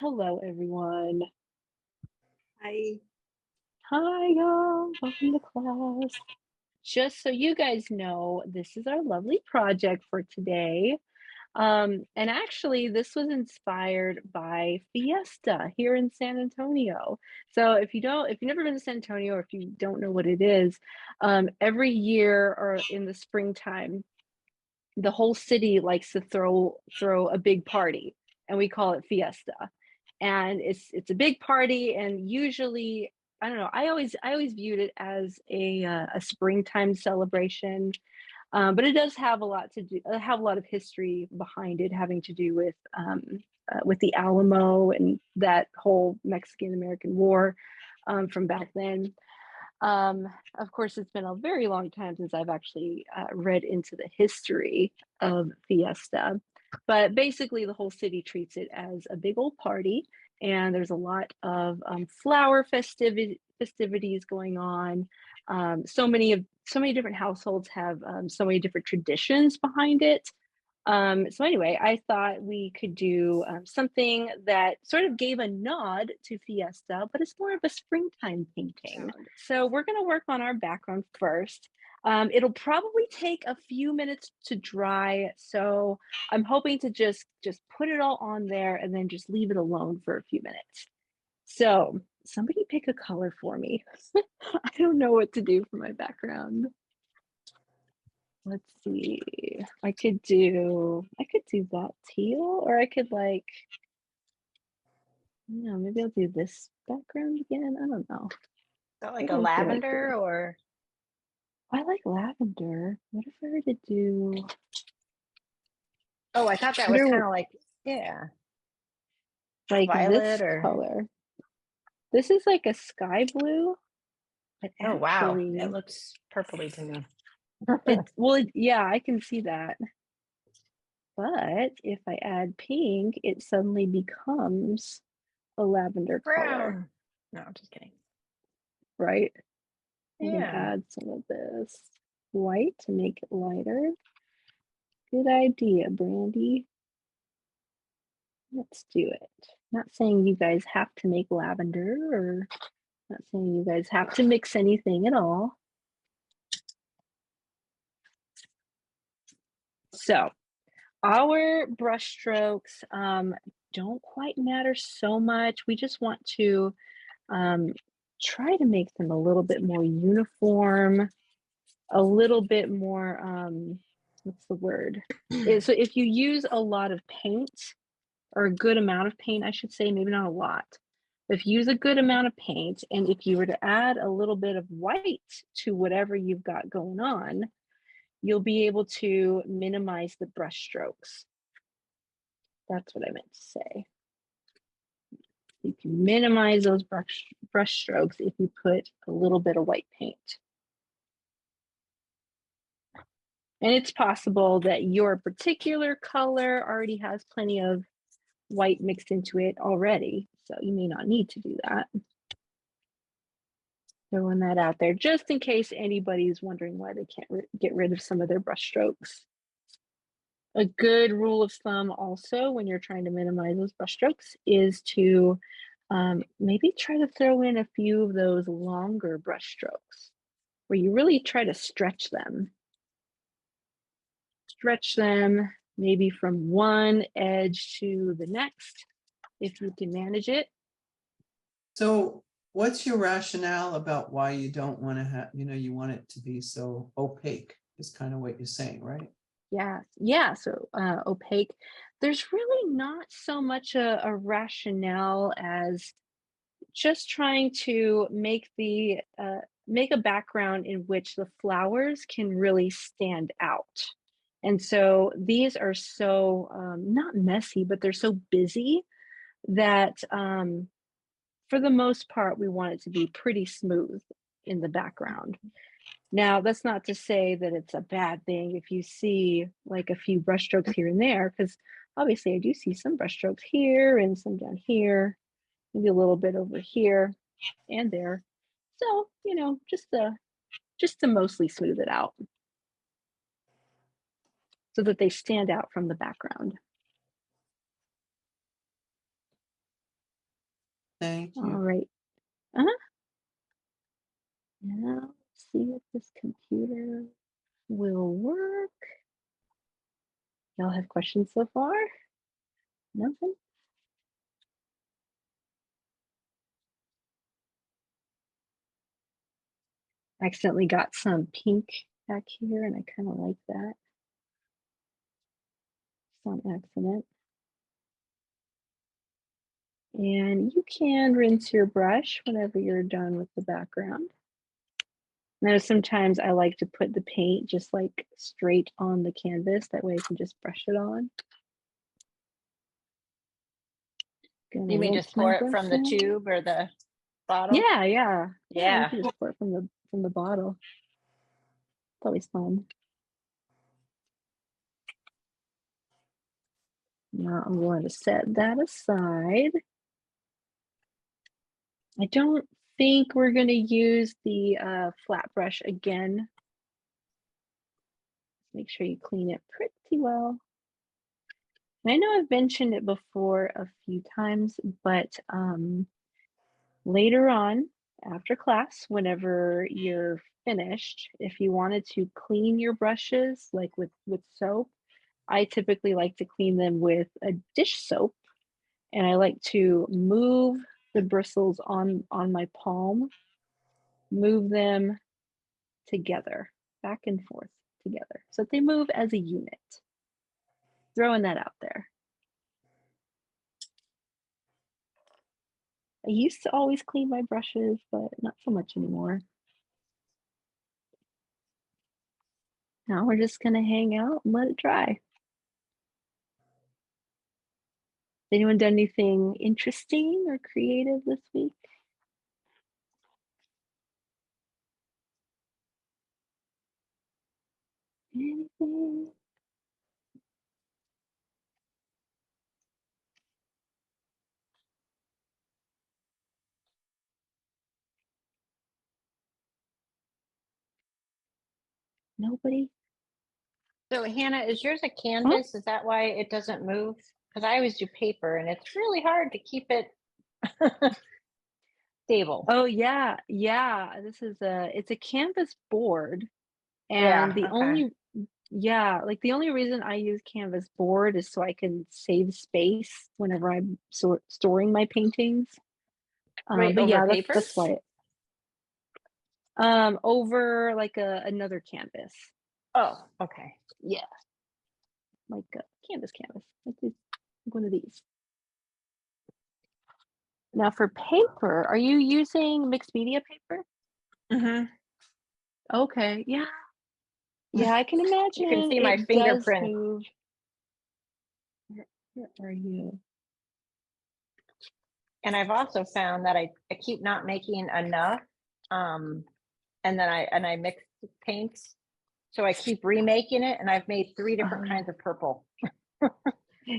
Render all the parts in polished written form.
Hello, everyone. I Hi, y'all. Welcome to class. Just so you guys know, this is our lovely project for today. And actually, this was inspired by Fiesta here in San Antonio. So if you've never been to San Antonio, or if you don't know what it is, every year or in the springtime, the whole city likes to throw a big party, and we call it Fiesta. And it's a big party, and usually I don't know. I always viewed it as a springtime celebration, but it does have a lot to do have a lot of history behind it, having to do with the Alamo and that whole Mexican American War from back then. Of course, it's been a very long time since I've actually read into the history of Fiesta, but basically, the whole city treats it as a big old party, and there's a lot of flower festivities going on. So many different households have so many different traditions behind it. So anyway, I thought we could do something that sort of gave a nod to Fiesta, but it's more of a springtime painting. sound. So we're going to work on our background first. It'll probably take a few minutes to dry, so I'm hoping to just put it all on there and then just leave it alone for a few minutes. So somebody pick a color for me. I don't know what to do for my background. Let's see. I could do that teal, or I could like, no, maybe I'll do this background again. I don't know. Not I like a don't feel like lavender this. or I like lavender. What if I were to do oh, I thought that was kind under of like yeah, like violet this or color? This is like a sky blue, but oh wow, it actually looks purpley to me. yeah, I can see that. But if I add pink, it suddenly becomes a lavender color, Brown. No, I'm just kidding. right? I can Yeah. add some of this white to make it lighter. Good idea, Brandy. Let's do it. Not saying you guys have to make lavender, or not saying you guys have to mix anything at all. So, our brush strokes don't quite matter so much. We just want to um, try to make them a little bit more uniform, a little bit more, what's the word? So, if you use a lot of paint, or a good amount of paint, I should say, maybe not a lot. If you use a good amount of paint, and if you were to add a little bit of white to whatever you've got going on, you'll be able to minimize the brush strokes. That's what I meant to say. You can minimize those brush strokes if you put a little bit of white paint. And it's possible that your particular color already has plenty of white mixed into it already, so you may not need to do that. Throwing that out there just in case anybody's wondering why they can't get rid of some of their brush strokes. A good rule of thumb also when you're trying to minimize those brush strokes is to maybe try to throw in a few of those longer brush strokes where you really try to stretch them. Stretch them maybe from one edge to the next if you can manage it. So what's your rationale about why you don't want to have, you want it to be so opaque is kind of what you're saying, right? Yeah. So opaque. There's really not so much a rationale as just trying to make a background in which the flowers can really stand out. And so these are so not messy, but they're so busy that for the most part, we want it to be pretty smooth in the background. Now, that's not to say that it's a bad thing if you see like a few brushstrokes here and there, because obviously I do see some brushstrokes here and some down here, maybe a little bit over here and there. So, just to mostly smooth it out so that they stand out from the background. Thank All you. right. Uh-huh. Now, let's see if this computer will work. Y'all have questions so far? Nothing? Accidentally got some pink back here, and I kind of like that. Just on accident. And you can rinse your brush whenever you're done with the background. Now, sometimes I like to put the paint just like straight on the canvas. That way I can just brush it on. Gonna You mean rinse just my pour it brush from the in. tube or the bottle? Yeah, yeah. Yeah, you Yeah. can just pour it from the bottle. It's always fun. Now I'm going to set that aside. I don't think we're going to use the flat brush again. Make sure you clean it pretty well. And I know I've mentioned it before a few times, but later on after class, whenever you're finished, if you wanted to clean your brushes like with soap, I typically like to clean them with a dish soap, and I like to move the bristles on my palm, move them together, back and forth together, so that they move as a unit. Throwing that out there. I used to always clean my brushes, but not so much anymore. Now we're just gonna hang out and let it dry. Anyone done anything interesting or creative this week? Anything? Nobody? So Hannah, is yours a Huh? canvas? Is that why it doesn't move? Because I always do paper and it's really hard to keep it stable. Oh yeah, yeah. It's a canvas board, and Yeah, the okay. only yeah, like the only reason I use canvas board is so I can save space whenever I'm storing my paintings. Wait, But over yeah, paper? that's why. Over like another canvas. Oh, okay. Yeah, like a canvas, like one of these. Now for paper, are you using mixed media paper? Mm-hmm. Okay, yeah, yeah, I can You can imagine see my it does fingerprint. move. Where are you? And I've also found that I keep not making enough. And then I mix paints. So I keep remaking it and I've made 3 different Oh, kinds of purple.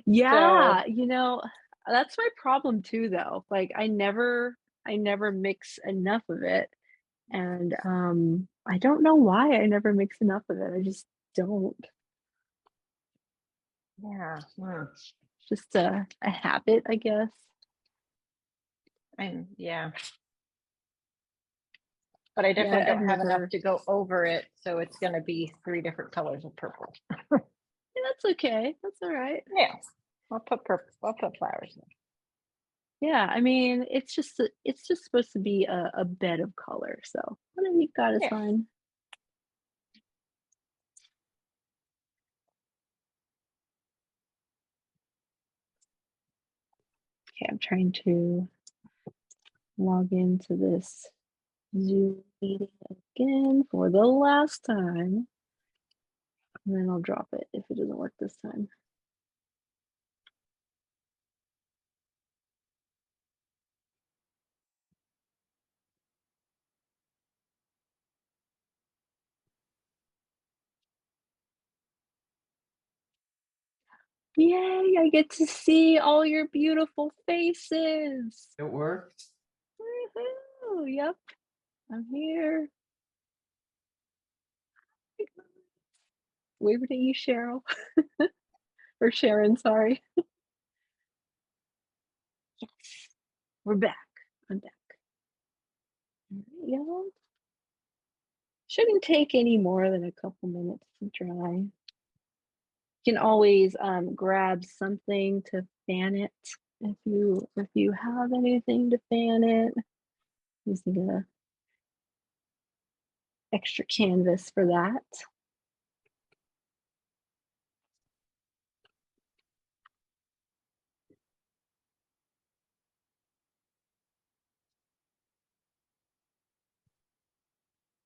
yeah, So that's my problem too, though. Like I never mix enough of it, and I don't know why I never mix enough of it. I just don't. yeah. It's just a habit, I guess. Yeah. But I Yeah, definitely I've don't have enough never. to go over it. So it's gonna be 3 different colors of purple. Yeah, that's okay. That's all right. Yeah. I'll put purple, I'll put flowers in. Yeah, I mean, it's just supposed to be a bed of color. So whatever you've got is Yeah. fine. Okay, I'm trying to log into this Zoom meeting again for the last time, and then I'll drop it if it doesn't work this time. Yay, I get to see all your beautiful faces. It worked. Woohoo! Yep, I'm here. Waving at you, Cheryl. Or Sharon, sorry. Yes, we're back. Yeah. Shouldn't take any more than a couple minutes to dry. You can always grab something to fan it if you have anything to fan it. Using a extra canvas for that.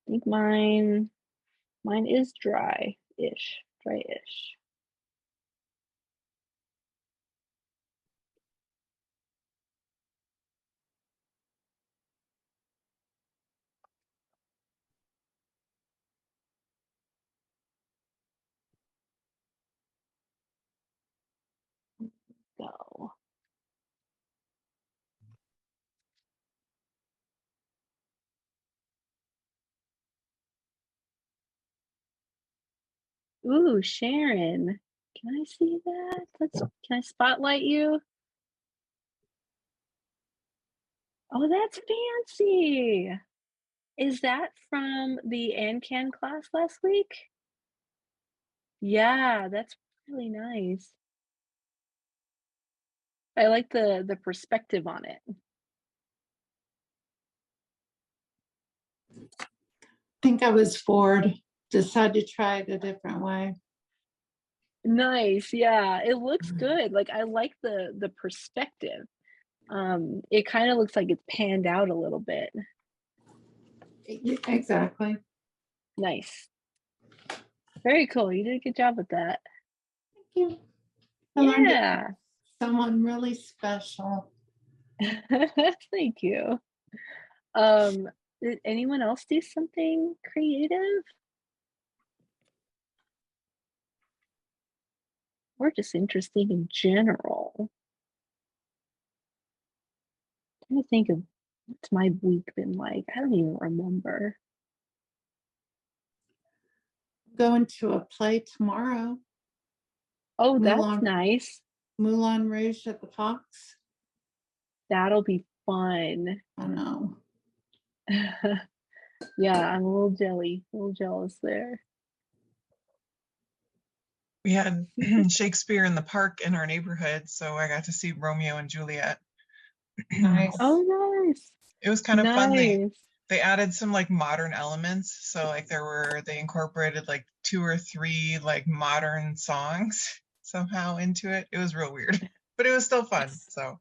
I think mine is dry-ish. Go. Ooh, Sharon. Can I see that? Can I spotlight you? Oh, that's fancy. Is that from the ANCAN class last week? Yeah, that's really nice. I like the perspective on it. Think I was bored. Decided to try it a different way. Nice. Yeah, it looks good. Like I like the perspective. It kind of looks like it's panned out a little bit. Exactly. Nice. Very cool. You did a good job with that. Thank you. I learned it Yeah. from someone really special. Thank you. Did anyone else do something creative? Or just interesting in general? I'm trying to think of what's my week been like. I don't even remember. Going to a play tomorrow. Oh, that's Moulin, nice. Moulin Rouge at the Fox. That'll be fun. I know. Yeah, I'm a little jealous there. We had Shakespeare in the park in our neighborhood, so I got to see Romeo and Juliet. Nice. Oh, nice. It was kind of fun. Nice. They added some like modern elements, so like they incorporated like 2 or 3 like modern songs somehow into it. It was real weird, but it was still fun. So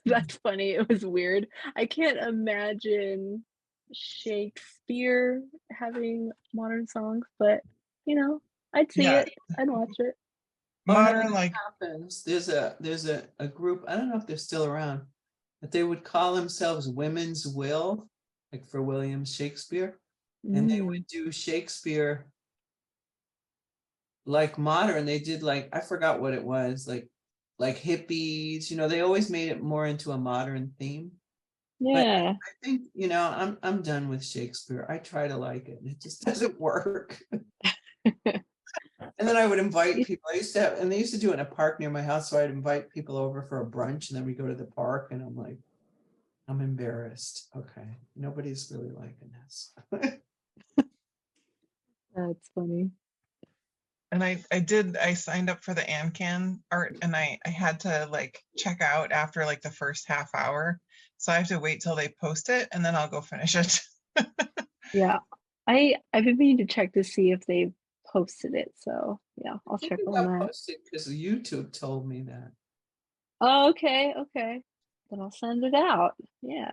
That's funny. It was weird. I can't imagine Shakespeare having modern songs, but you know, I'd see yeah, it. I'd watch it. modern What like happens? There's a group, I don't know if they're still around, but they would call themselves Women's Will, like for William Shakespeare. And they Mm. would do Shakespeare like modern. They did like, I forgot what it was, like hippies, they always made it more into a modern theme. But Yeah. I think, I'm done with Shakespeare. I try to like it and it just doesn't work. And then I would invite people. And they used to do it in a park near my house. So I'd invite people over for a brunch and then we go to the park and I'm like, I'm embarrassed. Okay. Nobody's really liking this. That's funny. and I signed up for the ANCAN art and I had to like check out after like the first half hour. So I have to wait till they post it and then I'll go finish it. Yeah. I've been meaning to check to see if they've posted it. So yeah, I'll check It on got that. posted because YouTube told me that. Oh, okay. Then I'll send it out. Yeah.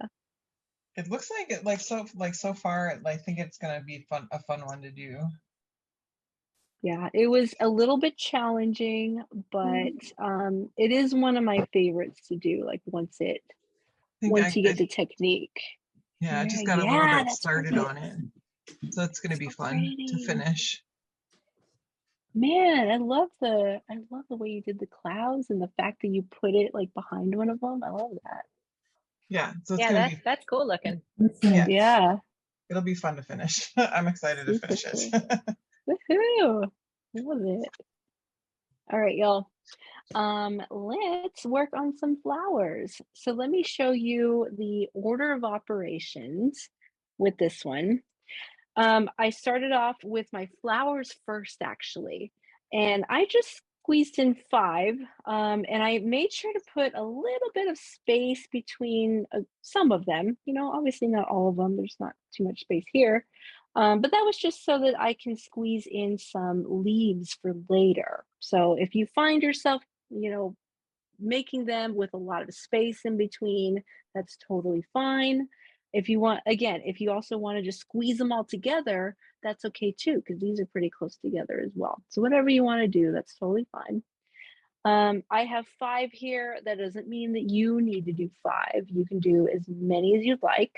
It looks like it so far I think it's gonna be a fun one to do. Yeah, it was a little bit challenging, but it is one of my favorites to do, like once I think you get the technique. I just got a little Yeah, bit that's started pretty. on it. So it's gonna be So fun to pretty. finish. Man, I love the way you did the clouds and the fact that you put it like behind one of them. I love that. Yeah, so it's Yeah, gonna be that's cool looking. yeah, Yeah, it'll be fun to finish. I'm excited to super finish it. cool. Woohoo! Love it. All right, y'all. Let's work on some flowers. So let me show you the order of operations with this one. I started off with my flowers first, actually, and I just squeezed in 5, and I made sure to put a little bit of space between some of them. You know, obviously not all of them. There's not too much space here, but that was just so that I can squeeze in some leaves for later. So if you find yourself, you know, making them with a lot of space in between, that's totally fine. If you want, again, if you also want to just squeeze them all together, that's okay too, because these are pretty close together as well. So whatever you want to do, that's totally fine. I have 5 here. That doesn't mean that you need to do 5. You can do as many as you'd like.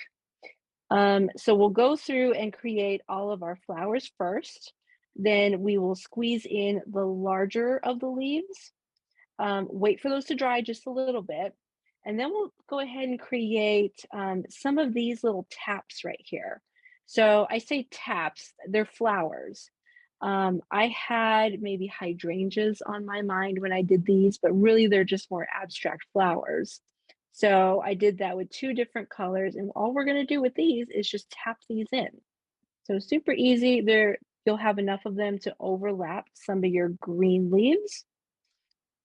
So we'll go through and create all of our flowers first. Then we will squeeze in the larger of the leaves. Wait for those to dry just a little bit. And then we'll go ahead and create some of these little taps right here. So I say taps, they're flowers. I had maybe hydrangeas on my mind when I did these, but really they're just more abstract flowers. So I did that with 2 different colors, and all we're going to do with these is just tap these in. So super easy. There, you'll have enough of them to overlap some of your green leaves.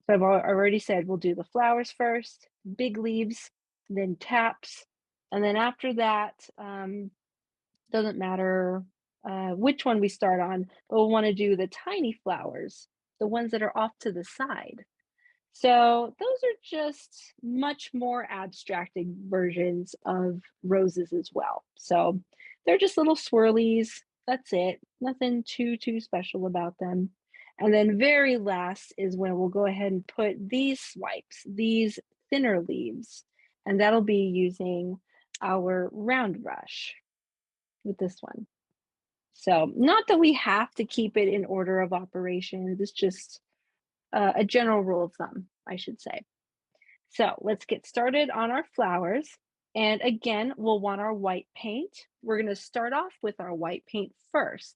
So I've already said we'll do the flowers first, big leaves, then taps, and then after that, doesn't matter which one we start on, but we'll want to do the tiny flowers, the ones that are off to the side. So those are just much more abstracted versions of roses as well. So they're just little swirlies. That's it. Nothing too special about them. And then very last is when we'll go ahead and put these swipes, these thinner leaves, and that'll be using our round brush with this one. So not that we have to keep it in order of operations, it's just a general rule of thumb, I should say. So let's get started on our flowers. And again, we'll want our white paint. We're going to start off with our white paint first.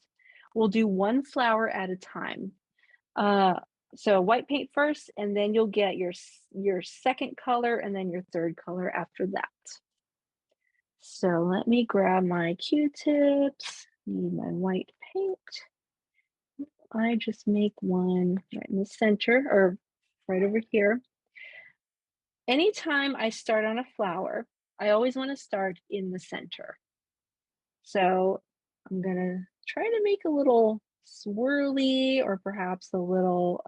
We'll do 1 flower at a time. So white paint first, and then you'll get your second color and then your third color after that. So let me grab my Q-tips, need my white paint. I just make one right in the center or right over here. Anytime I start on a flower, I always want to start in the center. So I'm gonna try to make a little swirly or perhaps a little,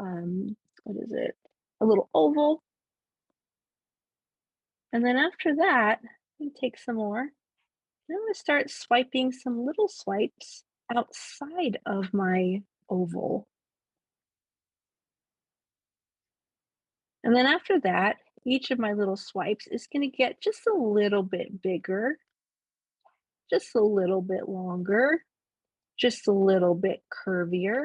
what is it? A little oval. And then after that, I'm gonna take some more. I'm gonna start swiping some little swipes outside of my oval. And then after that, each of my little swipes is going to get just a little bit bigger, just a little bit longer, just a little bit curvier.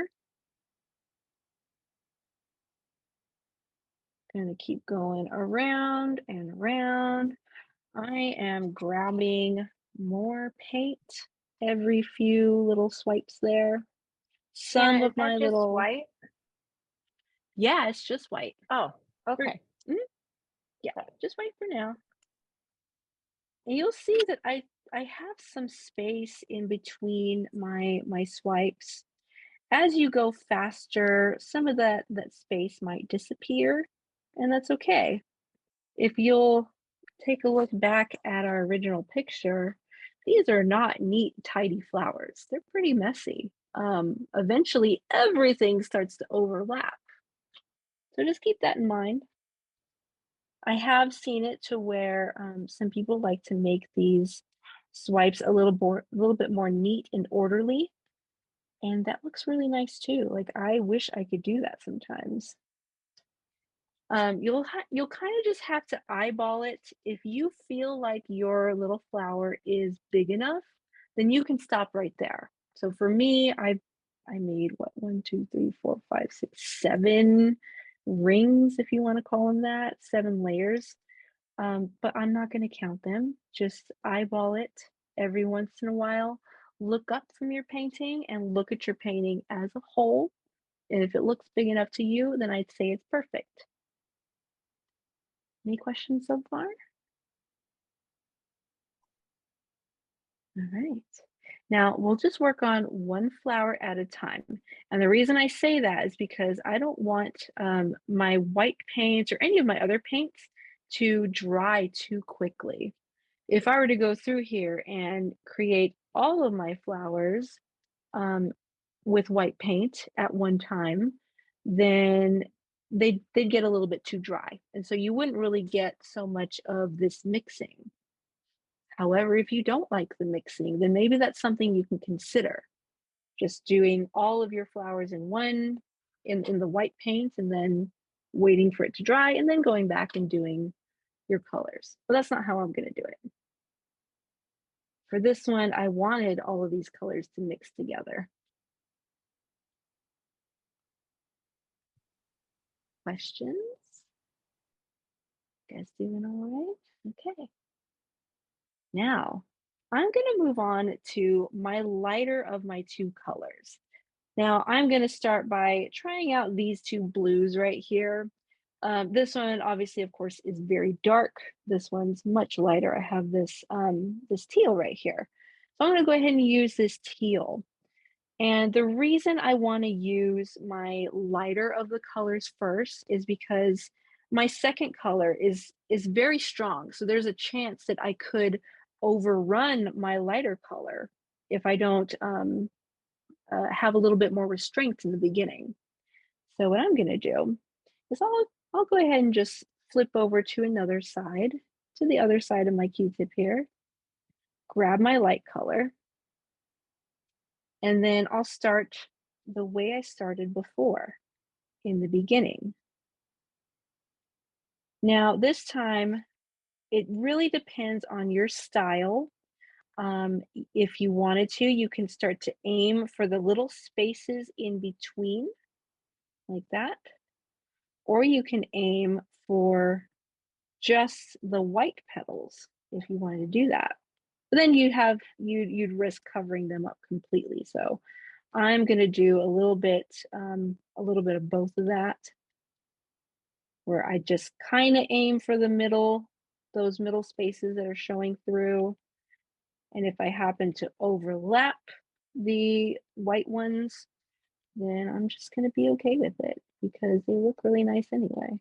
Gonna keep going around and around. I am grabbing more paint every few little swipes there. Some Hannah, is of my that just little, white? yeah, it's just white. Oh, okay. Yeah, just white for now. And you'll see that I have some space in between my swipes. As you go faster, some of that space might disappear, and that's okay. If you'll take a look back at our original picture, these are not neat, tidy flowers. They're pretty messy. Eventually, everything starts to overlap. So just keep that in mind. I have seen it to where some people like to make these swipes a little bit more neat and orderly, and that looks really nice too. Like I wish I could do that sometimes. You'll kind of just have to eyeball it. If you feel like your little flower is big enough, then you can stop right there. So for me, I made what 1, 2, 3, 4, 5, 6, 7 rings, if you want to call them that, 7 layers. But I'm not going to count them. Just eyeball it every once in a while. Look up from your painting and look at your painting as a whole. And if it looks big enough to you, then I'd say it's perfect. Any questions so far? All right. Now we'll just work on one flower at a time. And the reason I say that is because I don't want my white paints or any of my other paints to dry too quickly. If I were to go through here and create all of my flowers um, with white paint at one time, then they'd get a little bit too dry. And so you wouldn't really get so much of this mixing. However, if you don't like the mixing, then maybe that's something you can consider. Just doing all of your flowers in one, in the white paint, and then waiting for it to dry, and then going back and doing your colors. But that's not how I'm going to do it. For this one, I wanted all of these colors to mix together. Questions? You guys doing all right? Okay. Now, I'm going to move on to my lighter of my two colors. Now, I'm going to start by trying out these two blues right here. This one, obviously, of course, is very dark. This one's much lighter. I have this, this teal right here. So I'm going to go ahead and use this teal. And the reason I want to use my lighter of the colors first is because my second color is very strong. So there's a chance that I could overrun my lighter color if I don't have a little bit more restraint in the beginning. So what I'm going to do is I'll go ahead and just flip over to another side, to the other side of my Q-tip here, grab my light color, and then I'll start the way I started before in the beginning. Now, this time, it really depends on your style. If you wanted to, you can start to aim for the little spaces in between, like that. Or you can aim for just the white petals if you wanted to do that. But then you'd risk covering them up completely. So I'm going to do a little bit of both of that, where I just kind of aim for the middle, those middle spaces that are showing through. And if I happen to overlap the white ones, then I'm just going to be okay with it because they look really nice anyway.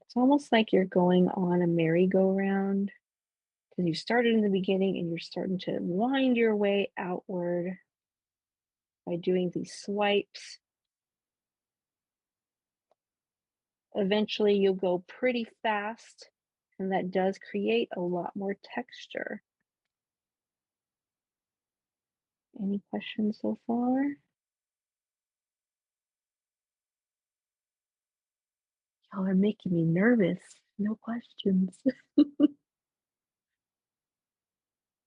It's almost like you're going on a merry-go-round because you started in the beginning and you're starting to wind your way outward by doing these swipes. Eventually you'll go pretty fast, and that does create a lot more texture. Any questions so far? Y'all are making me nervous. No questions.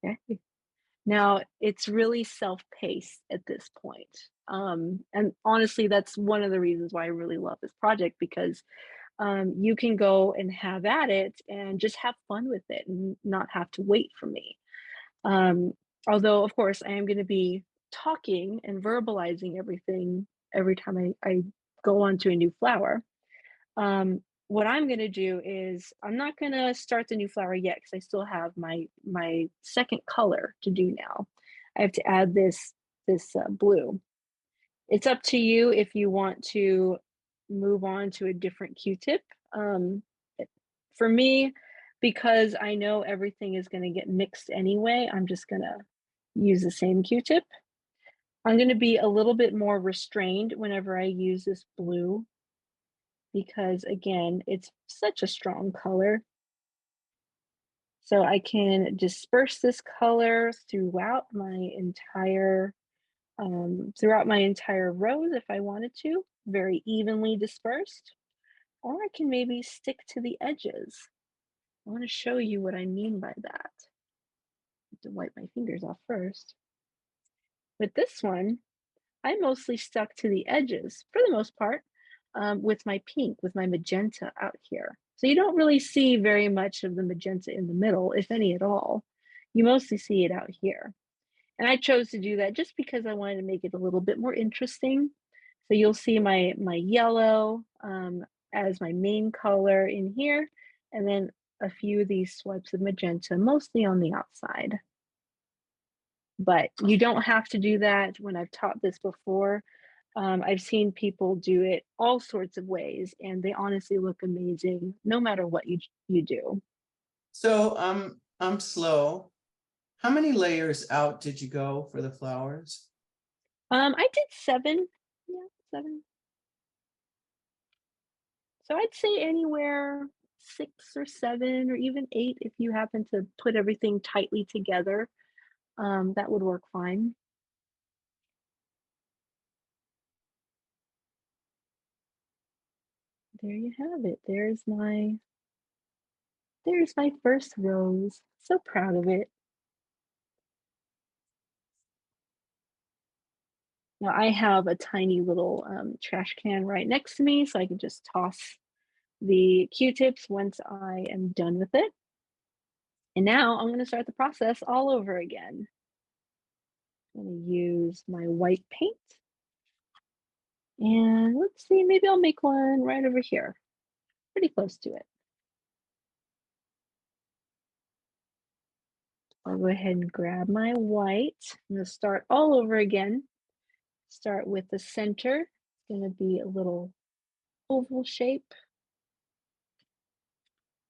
Okay. Now, it's really self-paced at this point. And honestly, that's one of the reasons why I really love this project, because you can go and have at it and just have fun with it and not have to wait for me. Although, of course, I am going to be talking and verbalizing everything every time I go on to a new flower. What I'm going to do is I'm not going to start the new flower yet because I still have my second color to do now. I have to add this blue. It's up to you if you want to move on to a different Q-tip. For me, because I know everything is going to get mixed anyway, I'm just going to use the same Q-tip. I'm going to be a little bit more restrained whenever I use this blue, because again, it's such a strong color. So I can disperse this color throughout my entire rows if I wanted to, very evenly dispersed, or I can maybe stick to the edges. I want to show you what I mean by that. I have to wipe my fingers off first. With this one, I mostly stuck to the edges for the most part, with my pink, with my magenta out here. So you don't really see very much of the magenta in the middle, if any at all. You mostly see it out here. And I chose to do that just because I wanted to make it a little bit more interesting. So you'll see my yellow as my main color in here, and then a few of these swipes of magenta, mostly on the outside. But you don't have to do that. When I've taught this before, I've seen people do it all sorts of ways, and they honestly look amazing no matter what you do. So I'm slow. How many layers out did you go for the flowers? I did 7. Yeah, 7. So I'd say anywhere 6 or 7 or even 8 if you happen to put everything tightly together. That would work fine. There you have it. There's my first rose. So proud of it. Now I have a tiny little trash can right next to me, so I can just toss the Q-tips once I am done with it. And now I'm going to start the process all over again. I'm going to use my white paint. And let's see, maybe I'll make one right over here, pretty close to it. I'll go ahead and grab my white. I'm going to start all over again. Start with the center. It's going to be a little oval shape.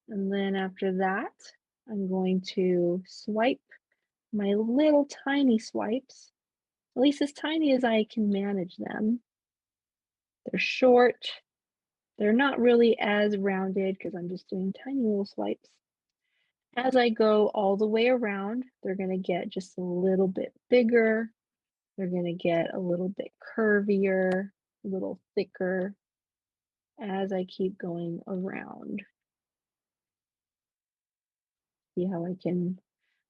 And then after that, I'm going to swipe my little tiny swipes, at least as tiny as I can manage them. They're short. They're not really as rounded because I'm just doing tiny little swipes. As I go all the way around, they're going to get just a little bit bigger. They're going to get a little bit curvier, a little thicker as I keep going around. See how I can,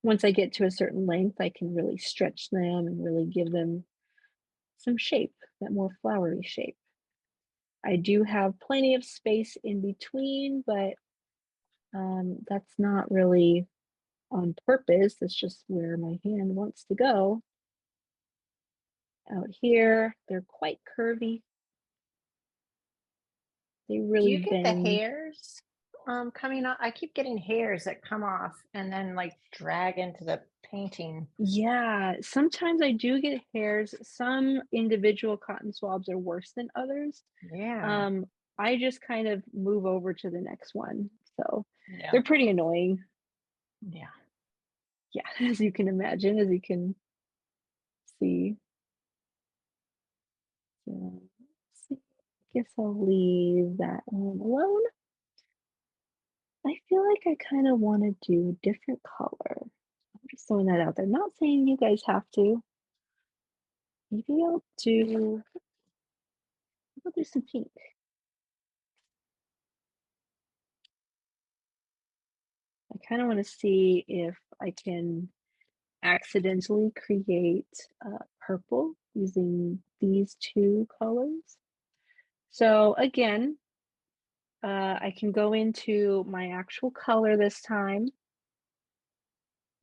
once I get to a certain length, I can really stretch them and really give them some shape, that more flowery shape. I do have plenty of space in between, but that's not really on purpose. That's just where my hand wants to go. Out here, they're quite curvy. They Do really you get the bend. hairs coming off? I keep getting hairs that come off and then like drag into the painting. Yeah, sometimes I do get hairs. Some individual cotton swabs are worse than others. Yeah. I just kind of move over to the next one. So Yeah. they're pretty annoying. Yeah. Yeah, as you can imagine, as you can see. So, I guess I'll leave that one alone. I feel like I kind of want to do a different color. I'm just throwing that out there. Not saying you guys have to. Maybe I'll do some pink. I kind of want to see if I can accidentally create purple using these 2 colors. So again, I can go into my actual color this time.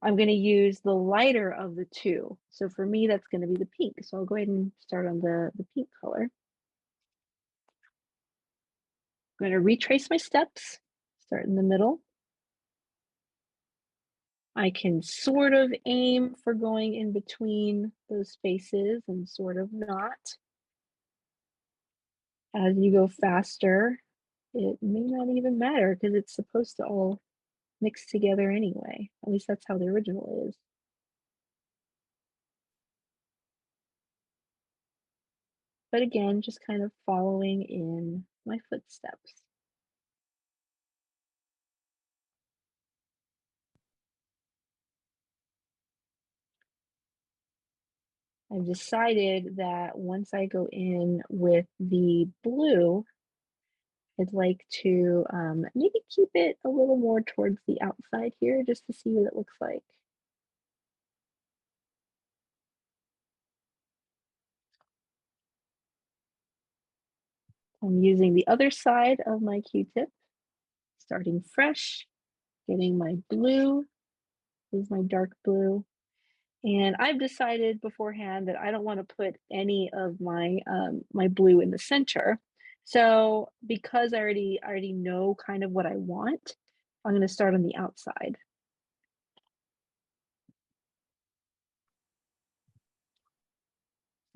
I'm going to use the lighter of the 2. So for me, that's going to be the pink. So I'll go ahead and start on the pink color. I'm going to retrace my steps, start in the middle. I can sort of aim for going in between those spaces and sort of not. As you go faster, it may not even matter because it's supposed to all mix together anyway. At least that's how the original is. But again, just kind of following in my footsteps. I've decided that once I go in with the blue, I'd like to maybe keep it a little more towards the outside here just to see what it looks like. I'm using the other side of my Q-tip, starting fresh, getting my blue. This is my dark blue. And I've decided beforehand that I don't want to put any of my blue in the center. So because I already know kind of what I want, I'm going to start on the outside.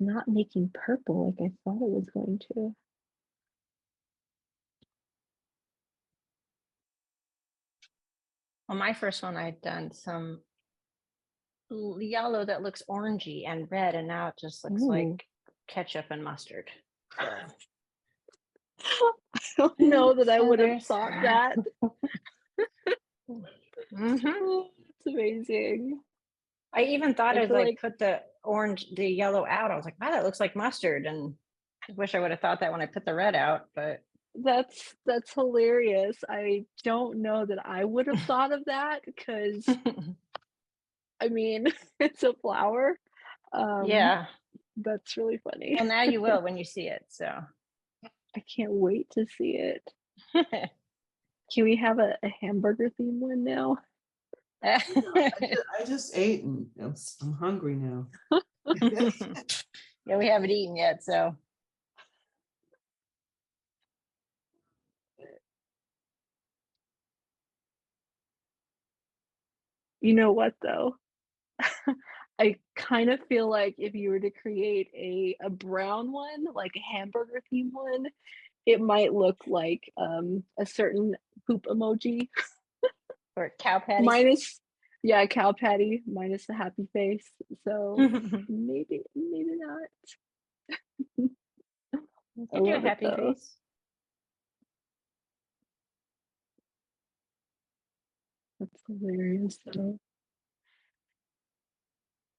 Not making purple like I thought it was going to. On my first one, I'd done some yellow that looks orangey and red, and now it just looks Ooh. like ketchup and mustard. I don't know that I So would have there's thought that. that. Mhm. It's amazing. I even thought I as feel I like put the yellow out, I was like, wow, that looks like mustard. And I wish I would have thought that when I put the red out, but that's hilarious. I don't know that I would have thought of that because I mean it's a flower. Um, yeah. that's really funny. Well, now you will when you see it. So I can't wait to see it. Can we have a hamburger theme one now? I just ate and I'm hungry now. yeah, we haven't eaten yet, so You know what though? I kind of feel like if you were to create a brown one, like a hamburger theme one, it might look like a certain poop emoji or cow patty. minus yeah, cow patty minus the happy face. So maybe not. You I can do a love it happy though. face. That's hilarious though.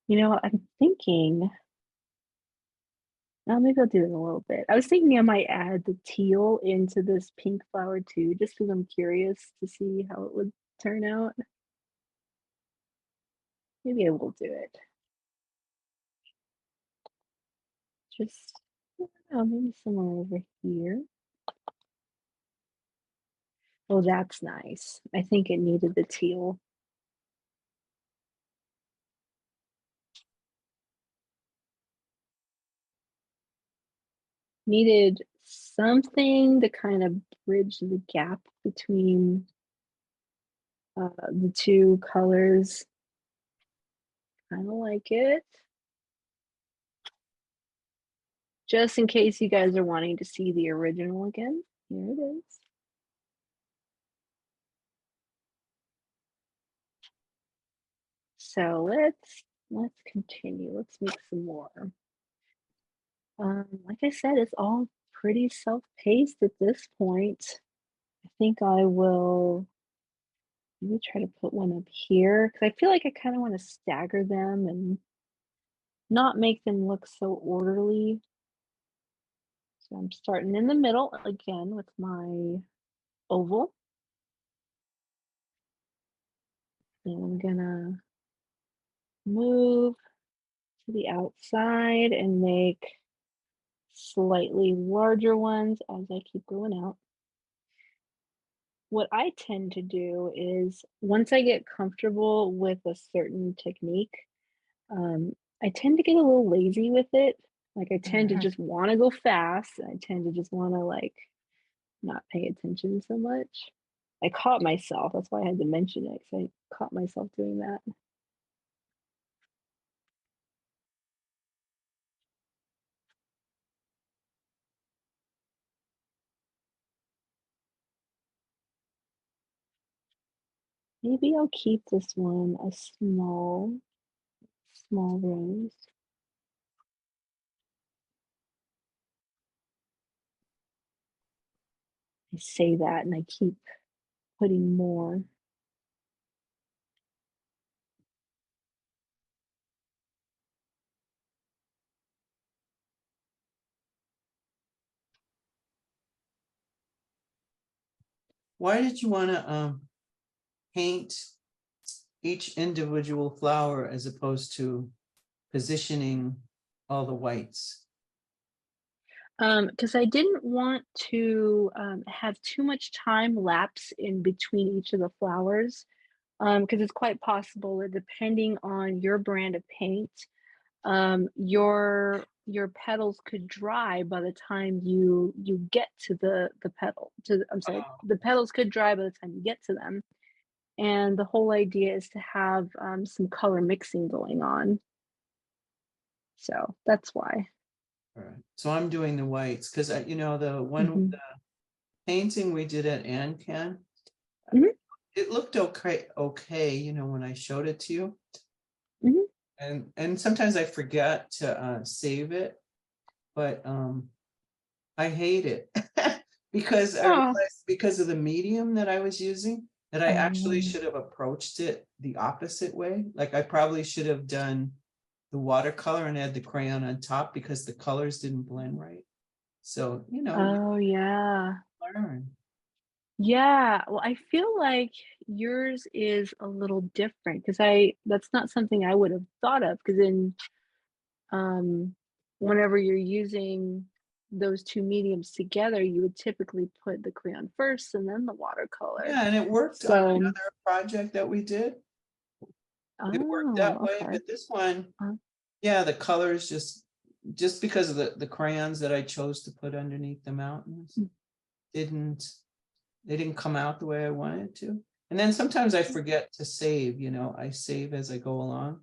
You know, I'm thinking, maybe I'll do it in a little bit. I was thinking I might add the teal into this pink flower too, just because I'm curious to see how it would turn out. Maybe I will do it. Just, I don't know, maybe somewhere over here. Oh, that's nice. I think it needed the teal. Needed something to kind of bridge the gap between the two colors. Kind of like it. Just in case you guys are wanting to see the original again, here it is. So let's continue. Let's make some more. Like I said, it's all pretty self-paced at this point. I think I will maybe try to put one up here because I feel like I kind of want to stagger them and not make them look so orderly. So I'm starting in the middle again with my oval. And I'm gonna move to the outside and make slightly larger ones as I keep going out. What I tend to do is once I get comfortable with a certain technique, I tend to get a little lazy with it. Like I tend to just want to go fast. I tend to just want to like not pay attention so much. I caught myself. That's why I had to mention it because I caught myself doing that. Maybe I'll keep this one a small rose. I say that and I keep putting more. Why did you want to paint each individual flower as opposed to positioning all the whites? Because I didn't want to have too much time lapse in between each of the flowers because it's quite possible that depending on your brand of paint, your petals could dry by the time you get to the petal to I'm sorry, Oh, the petals could dry by the time you get to them. And the whole idea is to have some color mixing going on. So that's why. all right. So I'm doing the whites because you know Hmm. the painting we did at Ancan, Hmm. it looked okay, you know, when I showed it to you. Hmm. And sometimes I forget to save it, but I hate it because I Oh. realized because of the medium that I was using that I actually Um, should have approached it the opposite way. Like I probably should have done the watercolor and add the crayon on top because the colors didn't blend right. So, you know, you oh yeah. learn. Yeah, well, I feel like yours is a little different because I that's not something I would have thought of because in um whenever you're using those two mediums together, you would typically put the crayon first and then the watercolor. Yeah, and it worked on So, another project that we did. It worked oh, that way, okay. but this one, Uh, yeah, the colors just because of the crayons that I chose to put underneath the mountains mm, didn't they didn't come out the way I wanted to. And then sometimes I okay. forget to save, you know, I save as I go along.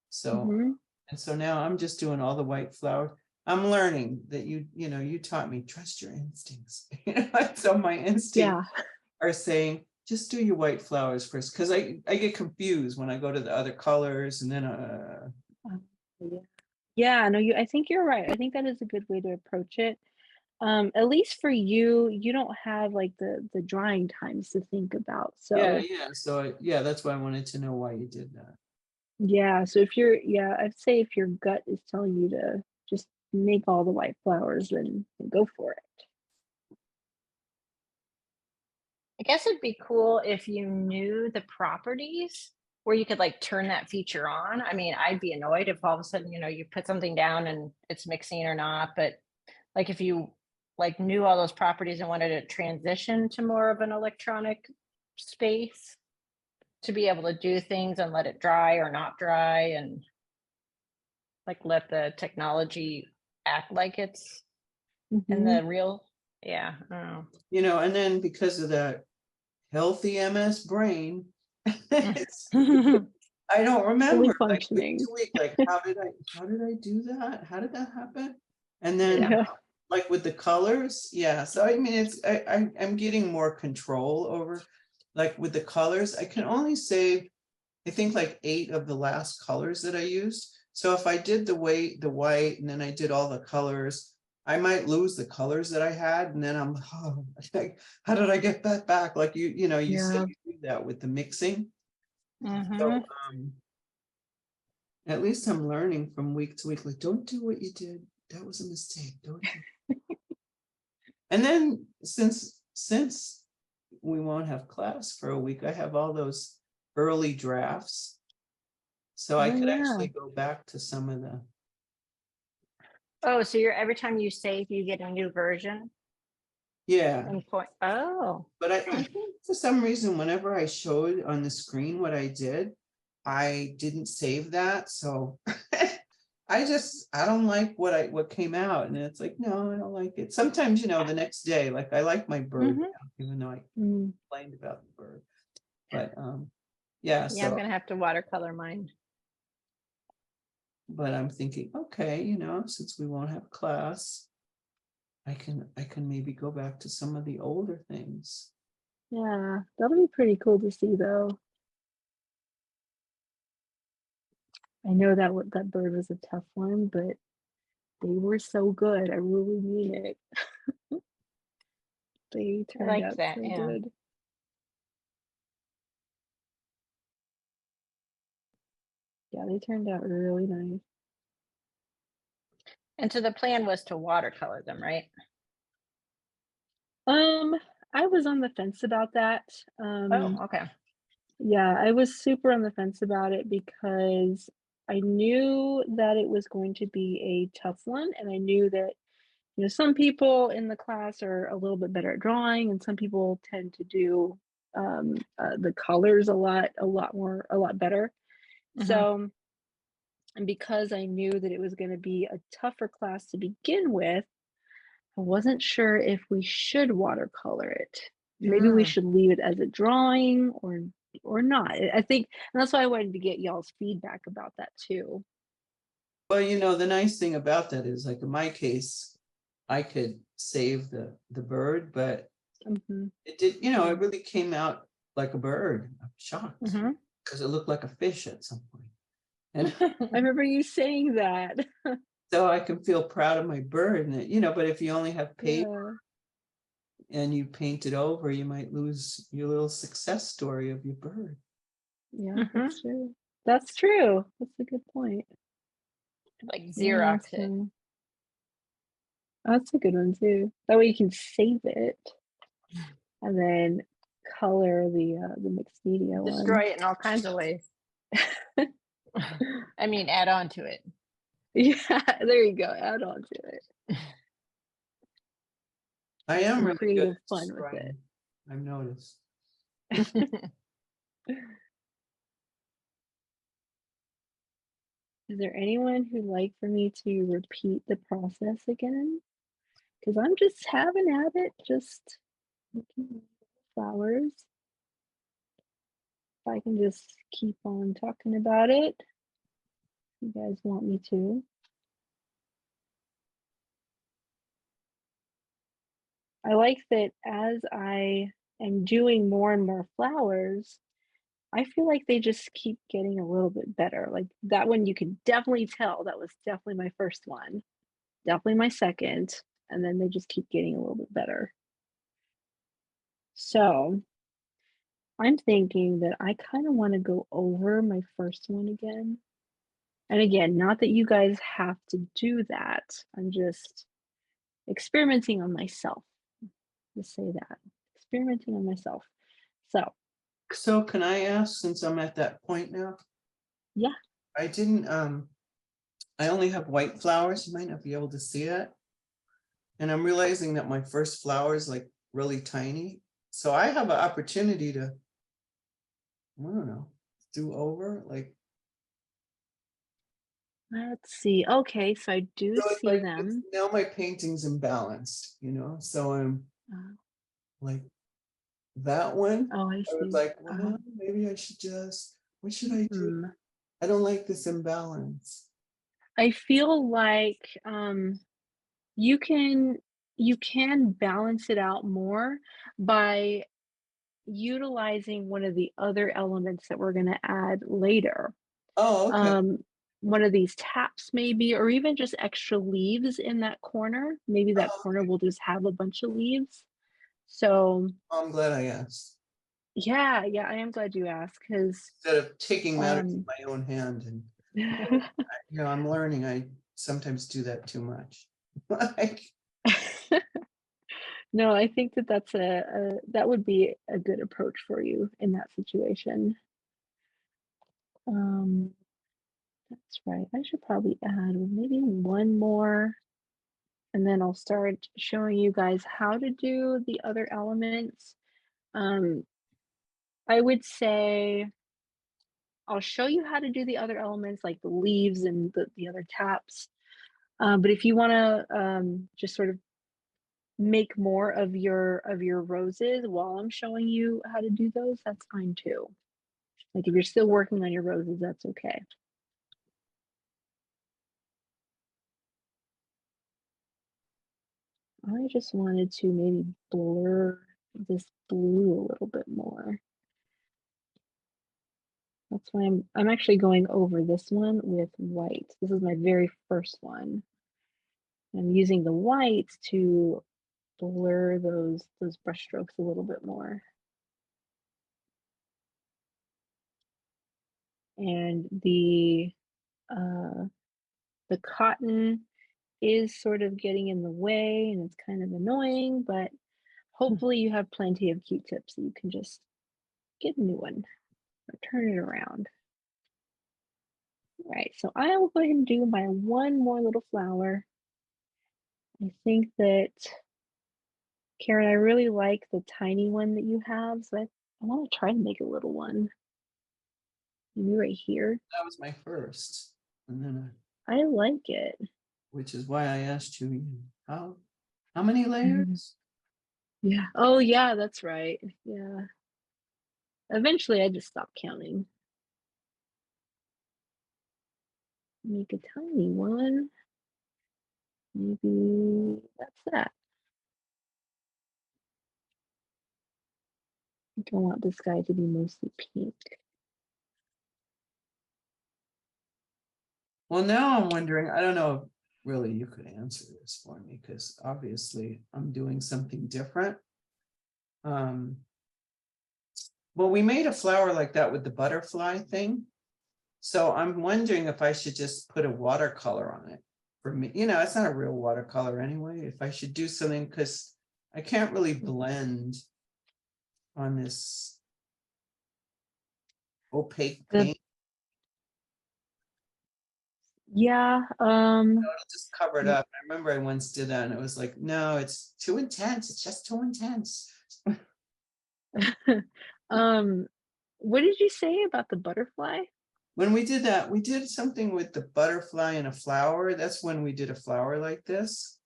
So Mm-hmm. and so now I'm just doing all the white flowers. I'm learning that you know, you taught me trust your instincts. You know, and so my instincts Yeah. are saying just do your white flowers first because I get confused when I go to the other colors and then Yeah. Yeah, no, I think you're right. I think that is a good way to approach it. At least for you, you don't have like the drying times to think about. yeah, So yeah. So yeah, that's why I wanted to know why you did that. yeah, so if you're yeah, I'd say if your gut is telling you to just make all the white flowers, then go for it. I guess it'd be cool if you knew the properties where you could like turn that feature on. I mean, I'd be annoyed if all of a sudden, you know, you put something down and it's mixing or not, but like if you like knew all those properties and wanted to transition to more of an electronic space to be able to do things and let it dry or not dry and like let the technology act like it's in Mhm. the real, yeah, I don't know. You know, and then because of that healthy MS brain, it's I don't Fully remember like week functioning. to week, like how did I do that? How did that happen? And then Yeah. Yeah. like with the colors, yeah. So I mean it's I'm getting more control over like with the colors. I can only save I think like 8 of the last colors that I used. So if I did the white and then I did all the colors, I might lose the colors that I had, and then I'm oh, like, how did I get that back? Like you know, you said Yeah. you do that with the mixing. So Hmm. at least I'm learning from week to week. Like, don't do what you did. That was a mistake. Don't do. And then since we won't have class for a week, I have all those early drafts. So I Oh could yeah. actually go back to some of the Oh, so you're every time you save, you get a new version yeah. and point. Oh, But I think for some reason, whenever I showed on the screen what I did, I didn't save that. So I don't like what came out. And it's like, no, I don't like it. Sometimes, you know, the next day, like I like my bird hmm, now, even though I Mm. complained about the bird. But yeah, yeah. I'm so gonna have to watercolor mine. but I'm thinking, okay, you know, since we won't have class, I can maybe go back to some of the older things. Yeah. That'll be pretty cool to see though. I know that what that bird was a tough one, but they were so good. I really mean it. They I turned like out that. so Yeah. good. Yeah, they turned out really nice. And so the plan was to watercolor them, right? Um, I was on the fence about that. Oh, okay. Yeah, I was super on the fence about it because I knew that it was going to be a tough one, and I knew that, some people in the class are a little bit better at drawing, and some people tend to do the colors a lot better. Mhm. So, and because I knew that it was going to be a tougher class to begin with, I wasn't sure if we should watercolor it. Maybe we Mm. should leave it as a drawing or not. I think, and that's why I wanted to get y'all's feedback about that too. Well, the nice thing about that is, like in my case, I could save the bird, but Mhm. it did, it really came out like a bird. I'm shocked Mhm. because it looked like a fish at some point. And I remember you saying that. so I can feel proud of my bird. And but if you only have paper Yeah, and you paint it over, you might lose your little success story of your bird. yeah, Mhm. that's true. That's true. That's a good point. Like Yeah, Xerox it. so that's a good one too. That way you can save it and then color the mixed media one. Destroy it in all kinds of ways. I mean, add on to it. Yeah, there you go. Add on to it. I Have am some really good creative at fun with it. describing. I've noticed. Is there anyone who'd like for me to repeat the process again? Because I'm just having at it, just looking at flowers. If I can just keep on talking about it, you guys want me to. I like that as I am doing more and more flowers, I feel like they just keep getting a little bit better. Like that one, you can definitely tell that was definitely my first one, definitely my second, and then they just keep getting a little bit better. So I'm thinking that I kind of want to go over my first one again. And again, not that you guys have to do that. I'm just experimenting on myself. Let's say that. Experimenting on myself. So, So can I ask, since I'm at that point now, yeah. I didn't I only have white flowers. You might not be able to see it. And I'm realizing that my first flower is like really tiny. So I have an opportunity to, I don't know, do over. Like, Let's see. Okay, so I do so it's see like them. now my painting's imbalanced, So I'm Uh, like that one. oh, I I was see. like, well, maybe I should what should I do? Hmm. I don't like this imbalance. I feel like you can you can balance it out more by utilizing one of the other elements that we're going to add later. Oh, okay. Um, one of these taps maybe, or even just extra leaves in that corner. Maybe that Oh, corner will just have a bunch of leaves. So I'm glad I asked. yeah, yeah, I am glad you asked because Instead of taking matters in um my own hand, and I'm learning. I sometimes do that too much. Like, no, I think that that's that would be a good approach for you in that situation. Um, that's right. I should probably add maybe one more, and then I'll start showing you guys how to do the other elements. Um, I would say I'll show you how to do the other elements like the leaves and the other taps. But if you want to just sort of make more of your roses while I'm showing you how to do those, that's fine too. Like if you're still working on your roses, that's okay. I just wanted to maybe blur this blue a little bit more. That's why I'm actually going over this one with white. This is my very first one. I'm using the white to blur those brush strokes a little bit more. And the cotton is sort of getting in the way and it's kind of annoying, but hopefully you have plenty of Q-tips so you can just get a new one or turn it around. All right, so I will go ahead and do my one more little flower. I think that, Karen, I really like the tiny one that you have, so I want to try to make a little one. Maybe right here. That was my first. And then, I like it. which is why I asked you, how many Mhm. layers? Yeah. Oh, yeah, that's right. Yeah. Eventually, I just stopped counting. Make a tiny one. Maybe that's that. I think I want this guy to be mostly pink. Well, now I'm wondering, I don't know if really you could answer this for me, because obviously I'm doing something different. Well, we made a flower like that with the butterfly thing. So I'm wondering if I should just put a watercolor on it. For me, it's not a real watercolor anyway. If I should do something, because I can't really blend on this opaque The paint. Yeah, It'll just cover it up. I remember I once did that and it was like, no, it's too intense. It's just too intense. um, what did you say about the butterfly? When we did that, we did something with the butterfly and a flower. That's when we did a flower like this.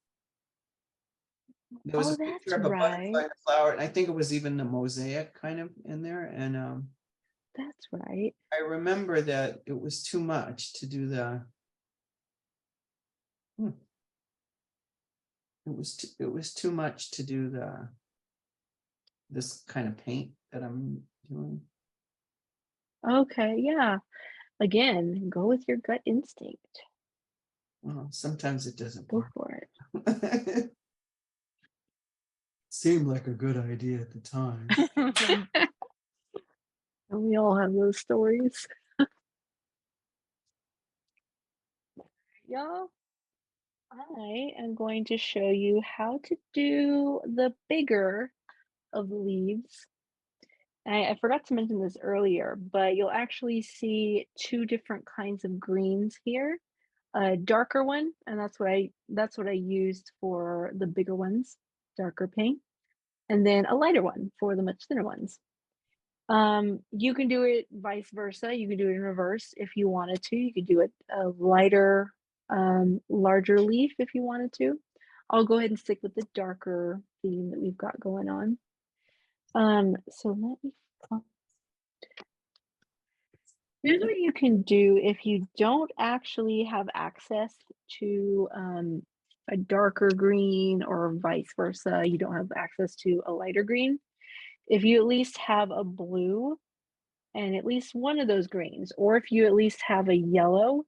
There was Oh, a picture that's of a butterfly right. and a flower, and I think it was even the mosaic kind of in there. And That's right. I remember that it was too much to do the. It was too much to do this kind of paint that I'm doing. Okay, yeah. Again, go with your gut instinct. Well, sometimes it doesn't Go work. for it. Seemed like a good idea at the time. And we all have those stories. Y'all, I am going to show you how to do the bigger of the leaves. I forgot to mention this earlier, but you'll actually see two different kinds of greens here. A darker one, and that's what I used for the bigger ones, darker pink, and then a lighter one for the much thinner ones. You can do it vice versa. You can do it in reverse if you wanted to. You could do it a lighter, larger leaf if you wanted to. I'll go ahead and stick with the darker theme that we've got going on. So let me. Here's what you can do if you don't actually have access to a darker green or vice versa. You don't have access to a lighter green. If you at least have a blue and at least one of those greens, or if you at least have a yellow,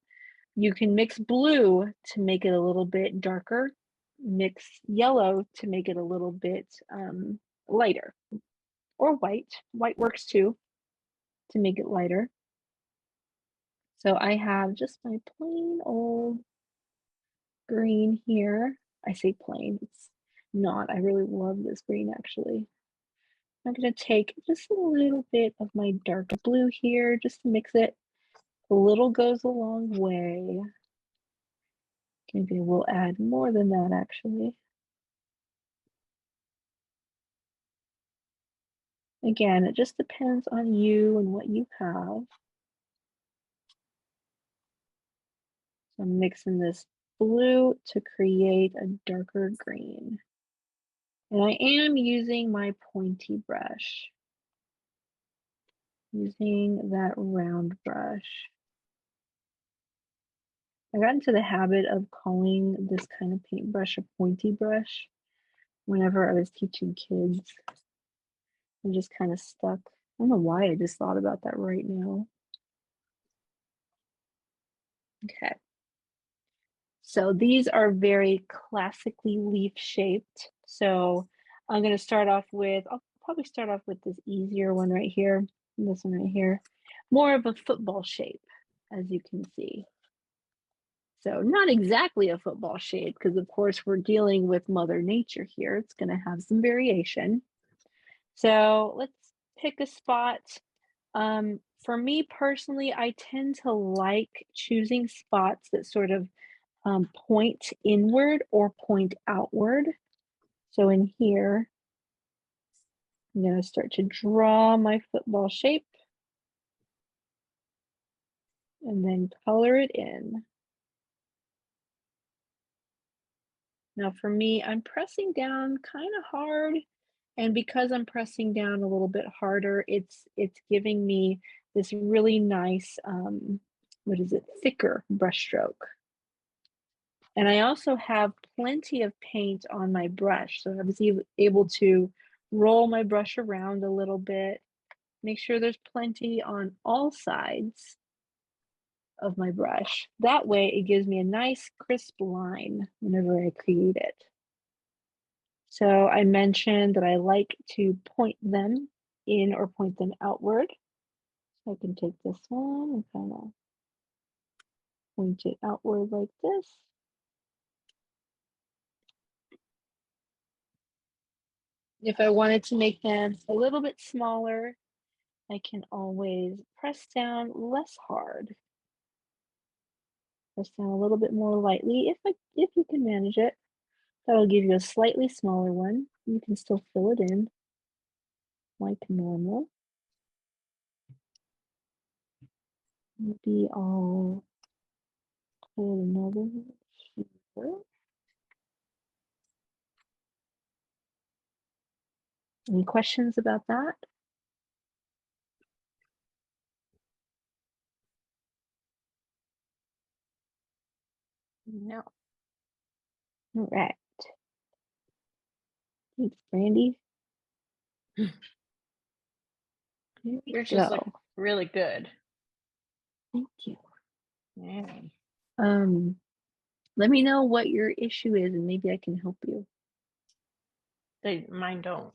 you can mix blue to make it a little bit darker, mix yellow to make it a little bit lighter, or white. White works too to make it lighter. So I have just my plain old green here. I say plain, it's not. I really love this green actually. I'm going to take just a little bit of my dark blue here just to mix it. A little goes a long way. Maybe we'll add more than that actually. Again, it just depends on you and what you have. So I'm mixing this blue to create a darker green. And I am using my pointy brush. Using that round brush. I got into the habit of calling this kind of paintbrush a pointy brush whenever I was teaching kids. I just kind of stuck. I don't know why I just thought about that right now. Okay. So these are very classically leaf shaped. So I'm going to start off with, I'll probably start off with this easier one right here. This one right here. More of a football shape, as you can see. So not exactly a football shape, because of course we're dealing with Mother Nature here. It's going to have some variation. So let's pick a spot. For me personally, I tend to like choosing spots that sort of point inward or point outward. So in here, I'm gonna start to draw my football shape and then color it in. Now for me, I'm pressing down kind of hard, and because I'm pressing down a little bit harder, it's giving me this really nice, what is it, thicker brush stroke. And I also have plenty of paint on my brush, so I was able to roll my brush around a little bit, make sure there's plenty on all sides of my brush. That way it gives me a nice crisp line whenever I create it. So I mentioned that I like to point them in or point them outward. So I can take this one and kind of point it outward like this. If I wanted to make them a little bit smaller, I can always press down less hard. Press down a little bit more lightly if you can manage it. That'll give you a slightly smaller one. You can still fill it in like normal. Maybe I'll put another here. Any questions about that? No. All right. Thanks, Brandy. There we Yours just go. look really good. Thank you. Yeah. Let me know what your issue is and maybe I can help you. Mine don't.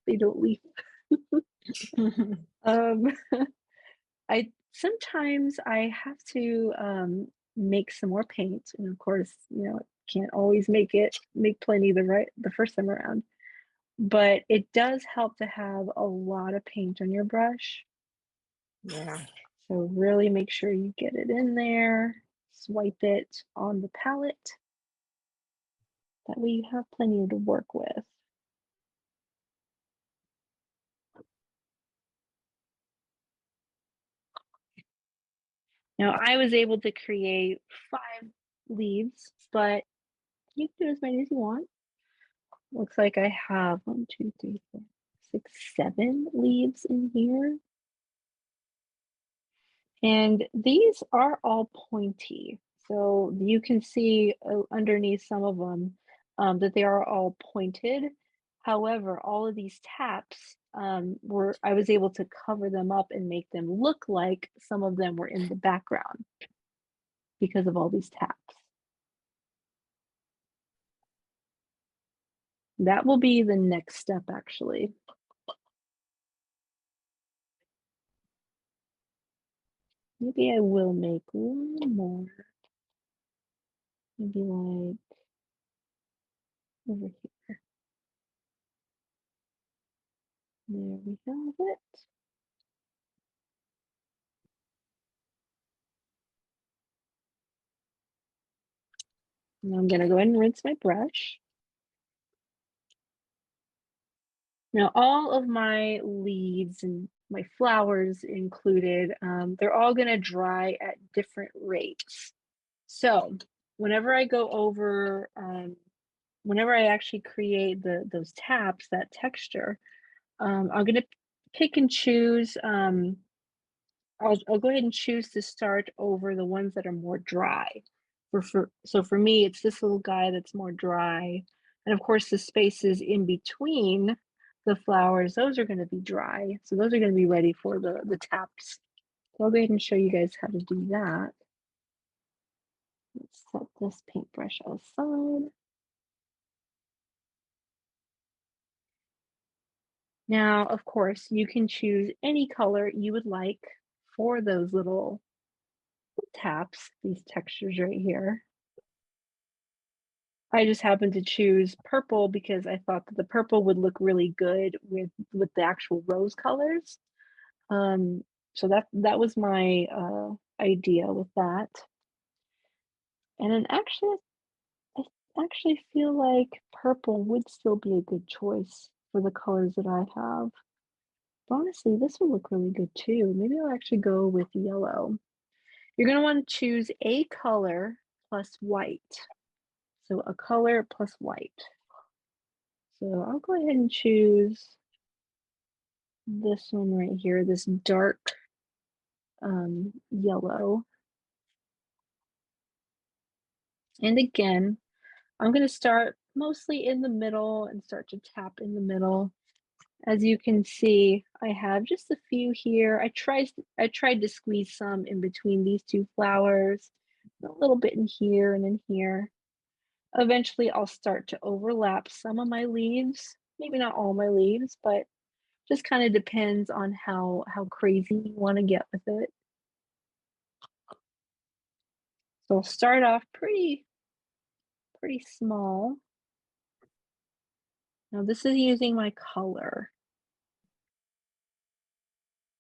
They don't leave. Um, I sometimes I have to make some more paint, and of course, can't always make plenty the first time around. But it does help to have a lot of paint on your brush. Yeah. So really make sure you get it in there, swipe it on the palette. That way you have plenty to work with. Now I was able to create 5 leaves, but you can do as many as you want. Looks like I have 1, 2, 3, 4, 6, 7 leaves in here. And these are all pointy. So you can see underneath some of them that they are all pointed. However, all of these taps I was able to cover them up and make them look like some of them were in the background because of all these taps. That will be the next step, actually. Maybe I will make one more. Maybe like over here. There we have it. Now I'm going to go ahead and rinse my brush. Now, all of my leaves and my flowers included, they're all going to dry at different rates. So whenever I go over, whenever I actually create those taps, that texture, I'm going to pick and choose. I'll go ahead and choose to start over the ones that are more dry. So for me, it's this little guy that's more dry. And of course, the spaces in between the flowers, those are going to be dry. So those are going to be ready for the taps. So I'll go ahead and show you guys how to do that. Let's set this paintbrush aside. Now, of course, you can choose any color you would like for those little taps, these textures right here. I just happened to choose purple because I thought that the purple would look really good with the actual rose colors. So that was my idea with that. And then actually, actually feel like purple would still be a good choice for the colors that I have. But honestly, this would look really good too. Maybe I'll actually go with yellow. You're going to want to choose a color plus white. So a color plus white. So I'll go ahead and choose this one right here, this dark yellow. And again, I'm going to start mostly in the middle and start to tap in the middle. As you can see, I have just a few here. I tried to squeeze some in between these two flowers, a little bit in here and in here. Eventually, I'll start to overlap some of my leaves. Maybe not all my leaves, but just kind of depends on how crazy you want to get with it. So I'll start off pretty small. Now this is using my color.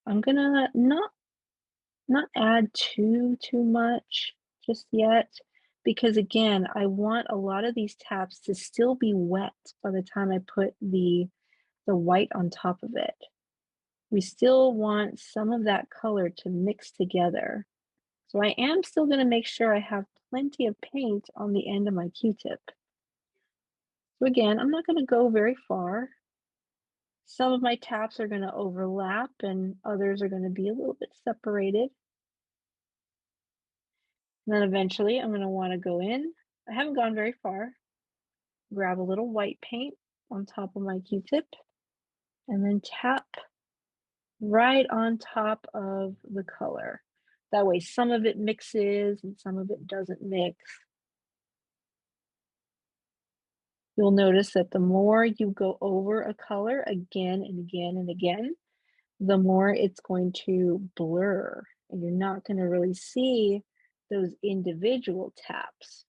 I'm gonna not add too much just yet, because again, I want a lot of these taps to still be wet by the time I put the white on top of it. We still want some of that color to mix together. So I am still going to make sure I have plenty of paint on the end of my Q-tip. So again, I'm not going to go very far. Some of my taps are going to overlap and others are going to be a little bit separated. And then eventually I'm going to want to go in. I haven't gone very far. Grab a little white paint on top of my Q-tip and then tap right on top of the color. That way some of it mixes and some of it doesn't mix. You'll notice that the more you go over a color again and again and again, the more it's going to blur and you're not going to really see those individual taps.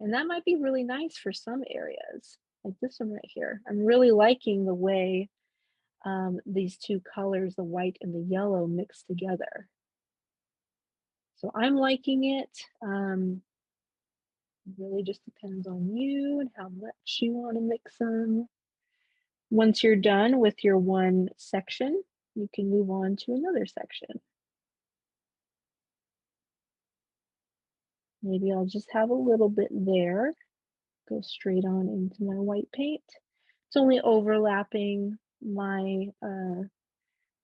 And that might be really nice for some areas, like this one right here. I'm really liking the way these two colors, the white and the yellow, mix together. So I'm liking it. Really just depends on you and how much you want to mix them. Once you're done with your one section, you can move on to another section. Maybe I'll just have a little bit there. Go straight on into my white paint. It's only overlapping my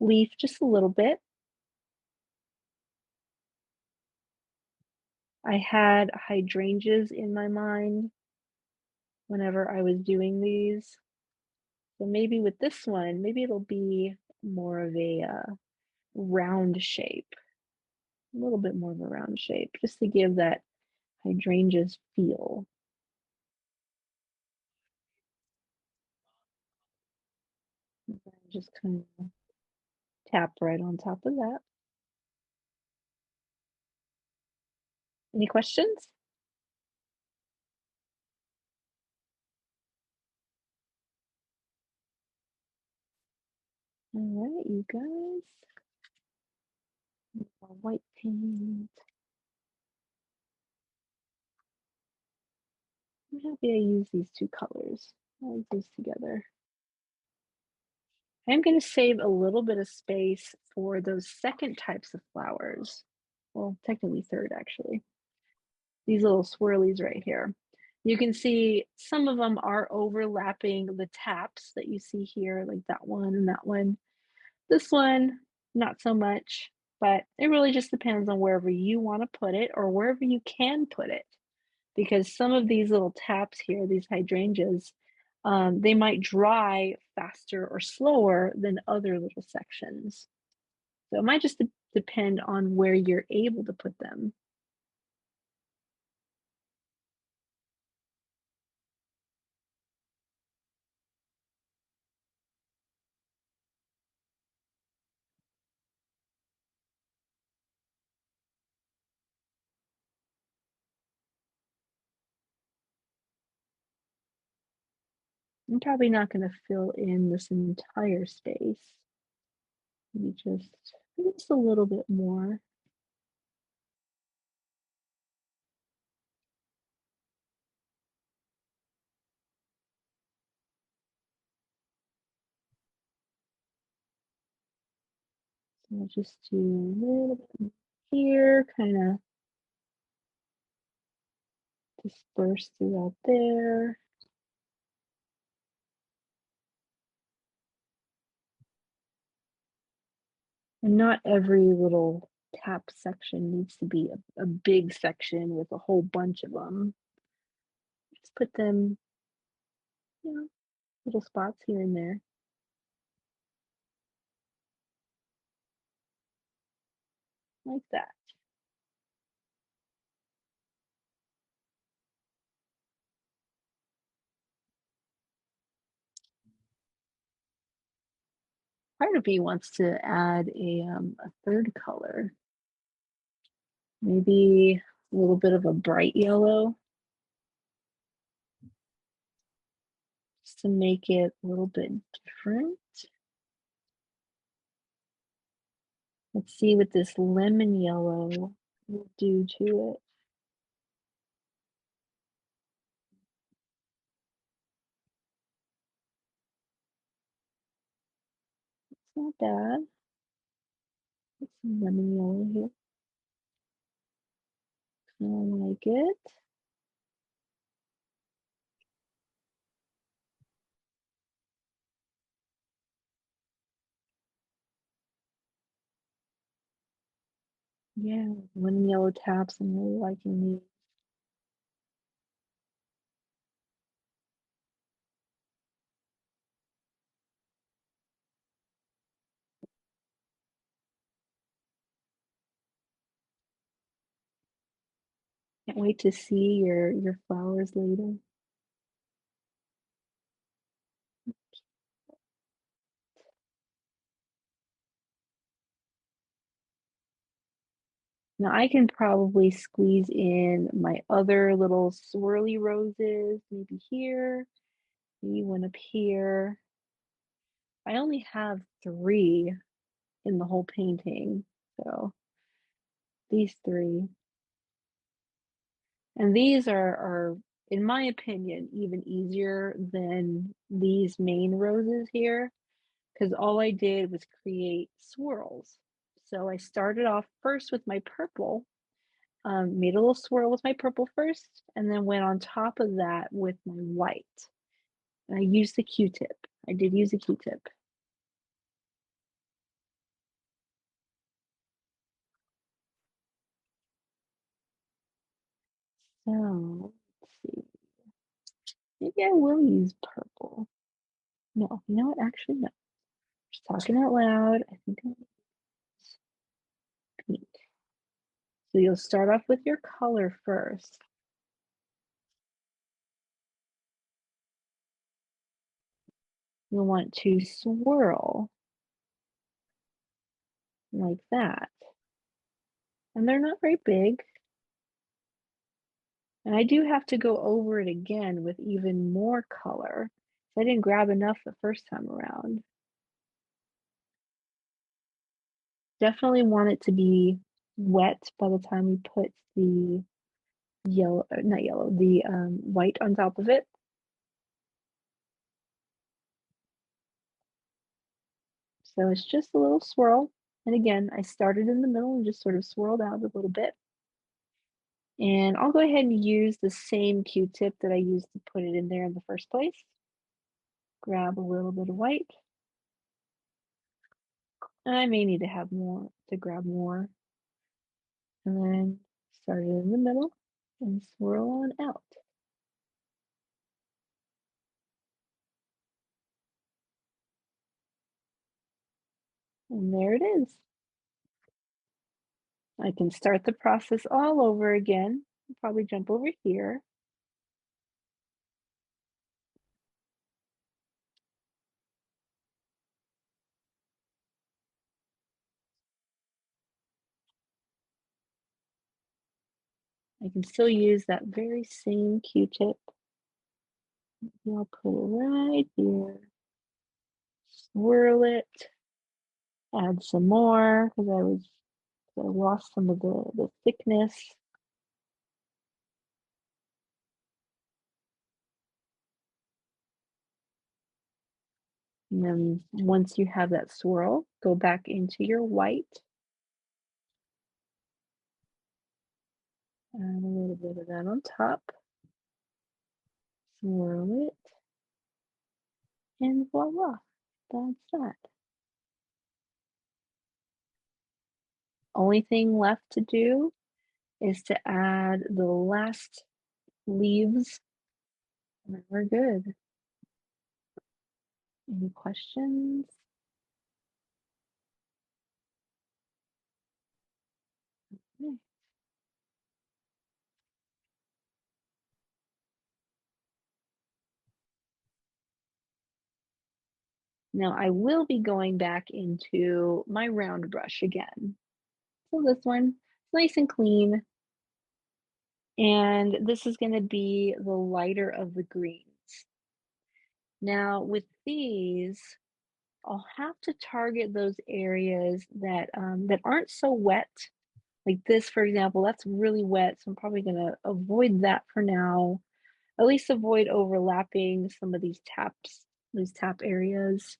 leaf just a little bit. I had hydrangeas in my mind whenever I was doing these. So maybe with this one, maybe it'll be more of a round shape, a little bit more of a round shape, just to give that hydrangeas feel. Just kind of tap right on top of that. Any questions? All right, you guys. More white paint. I'm happy I use these two colors. I like these together. I'm going to save a little bit of space for those second types of flowers. Well, technically third, actually. These little swirlies right here. You can see some of them are overlapping the taps that you see here, like that one and that one. This one, not so much, but it really just depends on wherever you want to put it or wherever you can put it. Because some of these little taps here, these hydrangeas, they might dry faster or slower than other little sections. So it might just depend on where you're able to put them. I'm probably not going to fill in this entire space. Maybe just a little bit more. I'll just do a little bit here, kind of disperse throughout there. And not every little tap section needs to be a big section with a whole bunch of them. Just put them, you know, little spots here and there. Like that. Part of me wants to add a third color. Maybe a little bit of a bright yellow. Just to make it a little bit different. Let's see what this lemon yellow will do to it. It's not bad. Put some lemon yellow here. I like it. Yeah, lemon yellow taps. I'm really liking these. Can't wait to see your flowers later. Now I can probably squeeze in my other little swirly roses, maybe here, maybe one up here. I only have 3 in the whole painting, so these 3. And these are, in my opinion, even easier than these main roses here, because all I did was create swirls. So I started off first with my purple, made a little swirl with my purple first, and then went on top of that with my white. And I used the Q-tip. I did use a Q-tip. So let's see. Maybe I will use purple. No, you know what? Actually, no. Just talking out loud. I think I'll use pink. So you'll start off with your color first. You'll want to swirl like that. And they're not very big. And I do have to go over it again with even more color. I didn't grab enough the first time around. Definitely want it to be wet by the time we put the yellow, not yellow, the white on top of it. So it's just a little swirl. And again, I started in the middle and just sort of swirled out a little bit. And I'll go ahead and use the same Q-tip that I used to put it in there in the first place. Grab a little bit of white. And I may need to have more to grab more. And then start it in the middle and swirl on out. And there it is. I can start the process all over again. Probably jump over here. I can still use that very same Q-tip. I'll put it right here. Swirl it. Add some more because I lost some of the thickness. And then once you have that swirl, go back into your white. Add a little bit of that on top. Swirl it. And voila, that's that. Only thing left to do is to add the last leaves, and then we're good. Any questions? Okay. Now I will be going back into my round brush again. So this one is nice and clean. And this is going to be the lighter of the greens. Now with these, I'll have to target those areas that that aren't so wet. Like this, for example, that's really wet, so I'm probably going to avoid that for now. At least avoid overlapping some of these taps, these tap areas.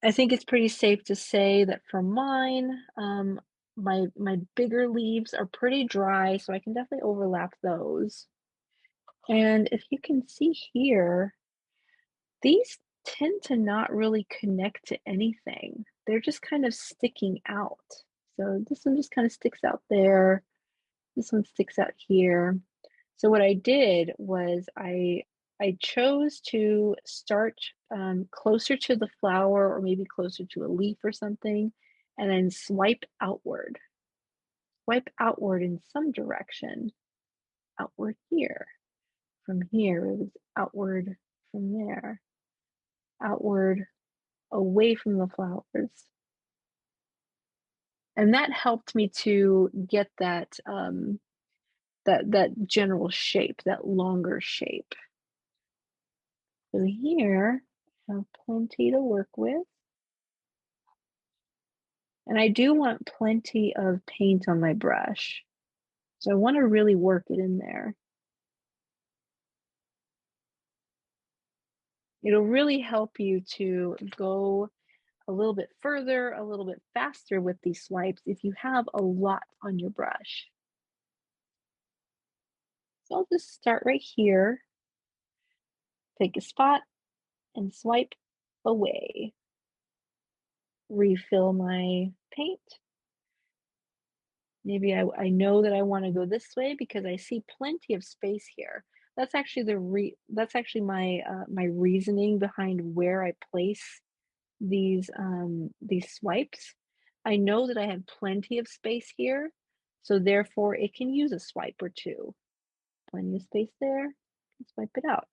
I think it's pretty safe to say that for mine, my bigger leaves are pretty dry, so I can definitely overlap those. And if you can see here, these tend to not really connect to anything. They're just kind of sticking out. So this one just kind of sticks out there. This one sticks out here. So what I did was I chose to start closer to the flower or maybe closer to a leaf or something, and then swipe outward. Swipe outward in some direction. Outward here. From here, it was outward from there. Outward away from the flowers. And that helped me to get that that general shape, that longer shape. So here, I have plenty to work with. And I do want plenty of paint on my brush. So I want to really work it in there. It'll really help you to go a little bit further, a little bit faster with these swipes if you have a lot on your brush. So I'll just start right here, pick a spot, and swipe away. Refill my paint. Maybe I know that I want to go this way because I see plenty of space here. That's actually that's actually my my reasoning behind where I place these swipes. I know that I have plenty of space here, so therefore it can use a swipe or two. Plenty of space there, swipe it out.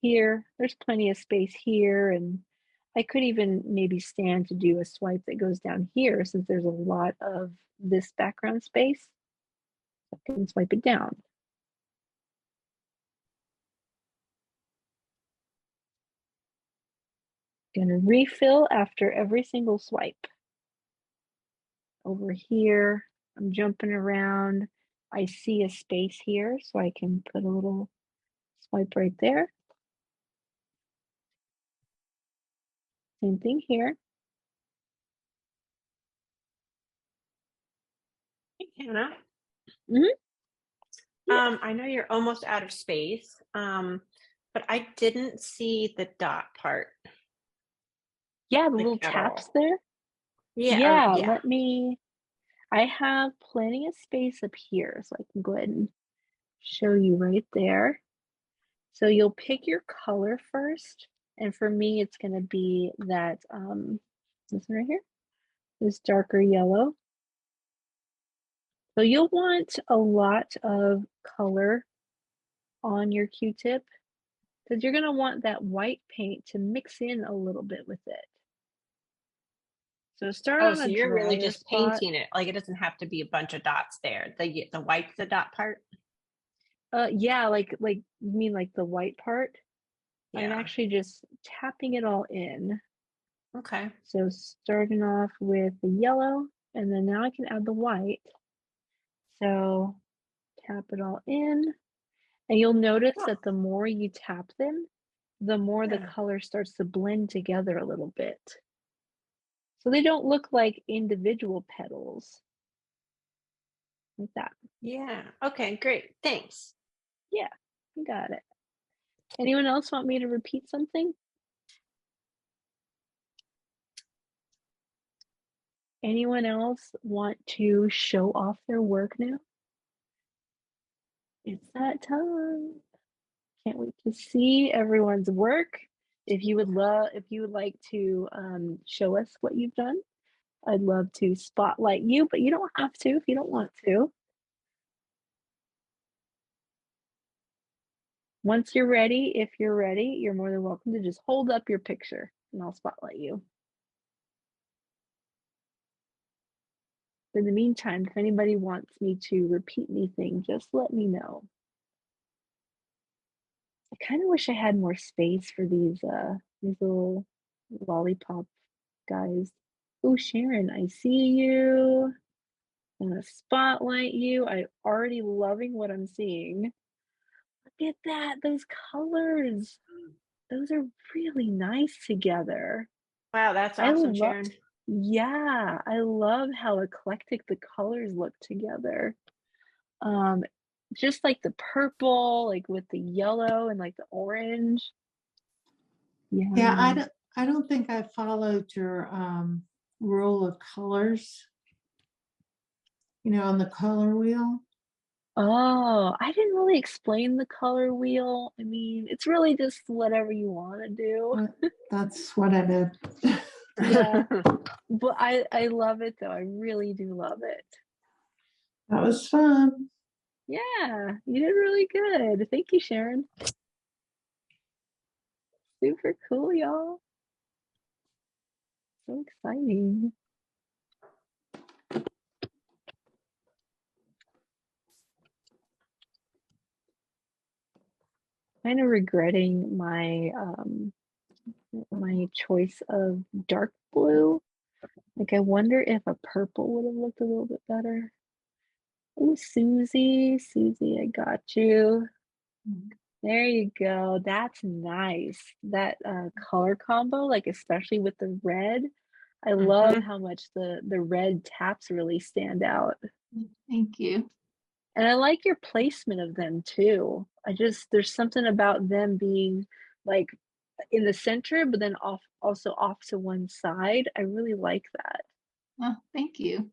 Here, there's plenty of space here, and I could even maybe stand to do a swipe that goes down here since there's a lot of this background space. I can swipe it down. Gonna refill after every single swipe. Over here, I'm jumping around. I see a space here, so I can put a little swipe right there. Same thing here. Hey, Hannah. Mhm. I know you're almost out of space, but I didn't see the dot part, Yeah, the like little at taps all. there. Yeah, or Yeah, yeah. I have plenty of space up here, so I can go ahead and show you right there. So you'll pick your color first, and for me, it's gonna be that, this one right here, this darker yellow. So you'll want a lot of color on your Q-tip because you're gonna want that white paint to mix in a little bit with it. So start Oh, on so a you're really drier just spot. painting it. Like it doesn't have to be a bunch of dots there. The white's the dot part. Yeah, like you mean like the white part? I'm Yeah. actually just tapping it all in. Okay. So starting off with the yellow, and then now I can add the white. So tap it all in. And you'll notice Huh. that the more you tap them, the more the Yeah. color starts to blend together a little bit. So they don't look like individual petals like that. Yeah. Okay, great. Thanks. Yeah, you got it. Anyone else want me to repeat something? Anyone else want to show off their work now? It's that time. Can't wait to see everyone's work. If you would like to show us what you've done, I'd love to spotlight you, but you don't have to if you don't want to. Once you're ready, if you're ready, you're more than welcome to just hold up your picture and I'll spotlight you. In the meantime, if anybody wants me to repeat anything, just let me know. I kind of wish I had more space for these little lollipop guys. Oh, Sharon, I see you. I'm gonna spotlight you. I'm already loving what I'm seeing. Look at that, those colors. Those are really nice together. Wow, that's I awesome, love, Sharon. yeah, I love how eclectic the colors look together. Um, just like the purple, like with the yellow and like the orange. Yeah, Yeah. I don't think I followed your rule of colors, on the color wheel. Oh, I didn't really explain the color wheel. I mean, it's really just whatever you want to do. That's what I did. Yeah, but I love it though. I really do love it. That was fun. Yeah, you did really good. Thank you, Sharon. Super cool, y'all. So exciting. Kind of regretting my choice of dark blue. Like I wonder if a purple would have looked a little bit better. Oh, Susie, I got you. There you go. That's nice. That color combo, like especially with the red. I love Mhm. how much the red taps really stand out. Thank you. And I like your placement of them too. There's something about them being like in the center, but then also off to one side. I really like that. Oh, thank you.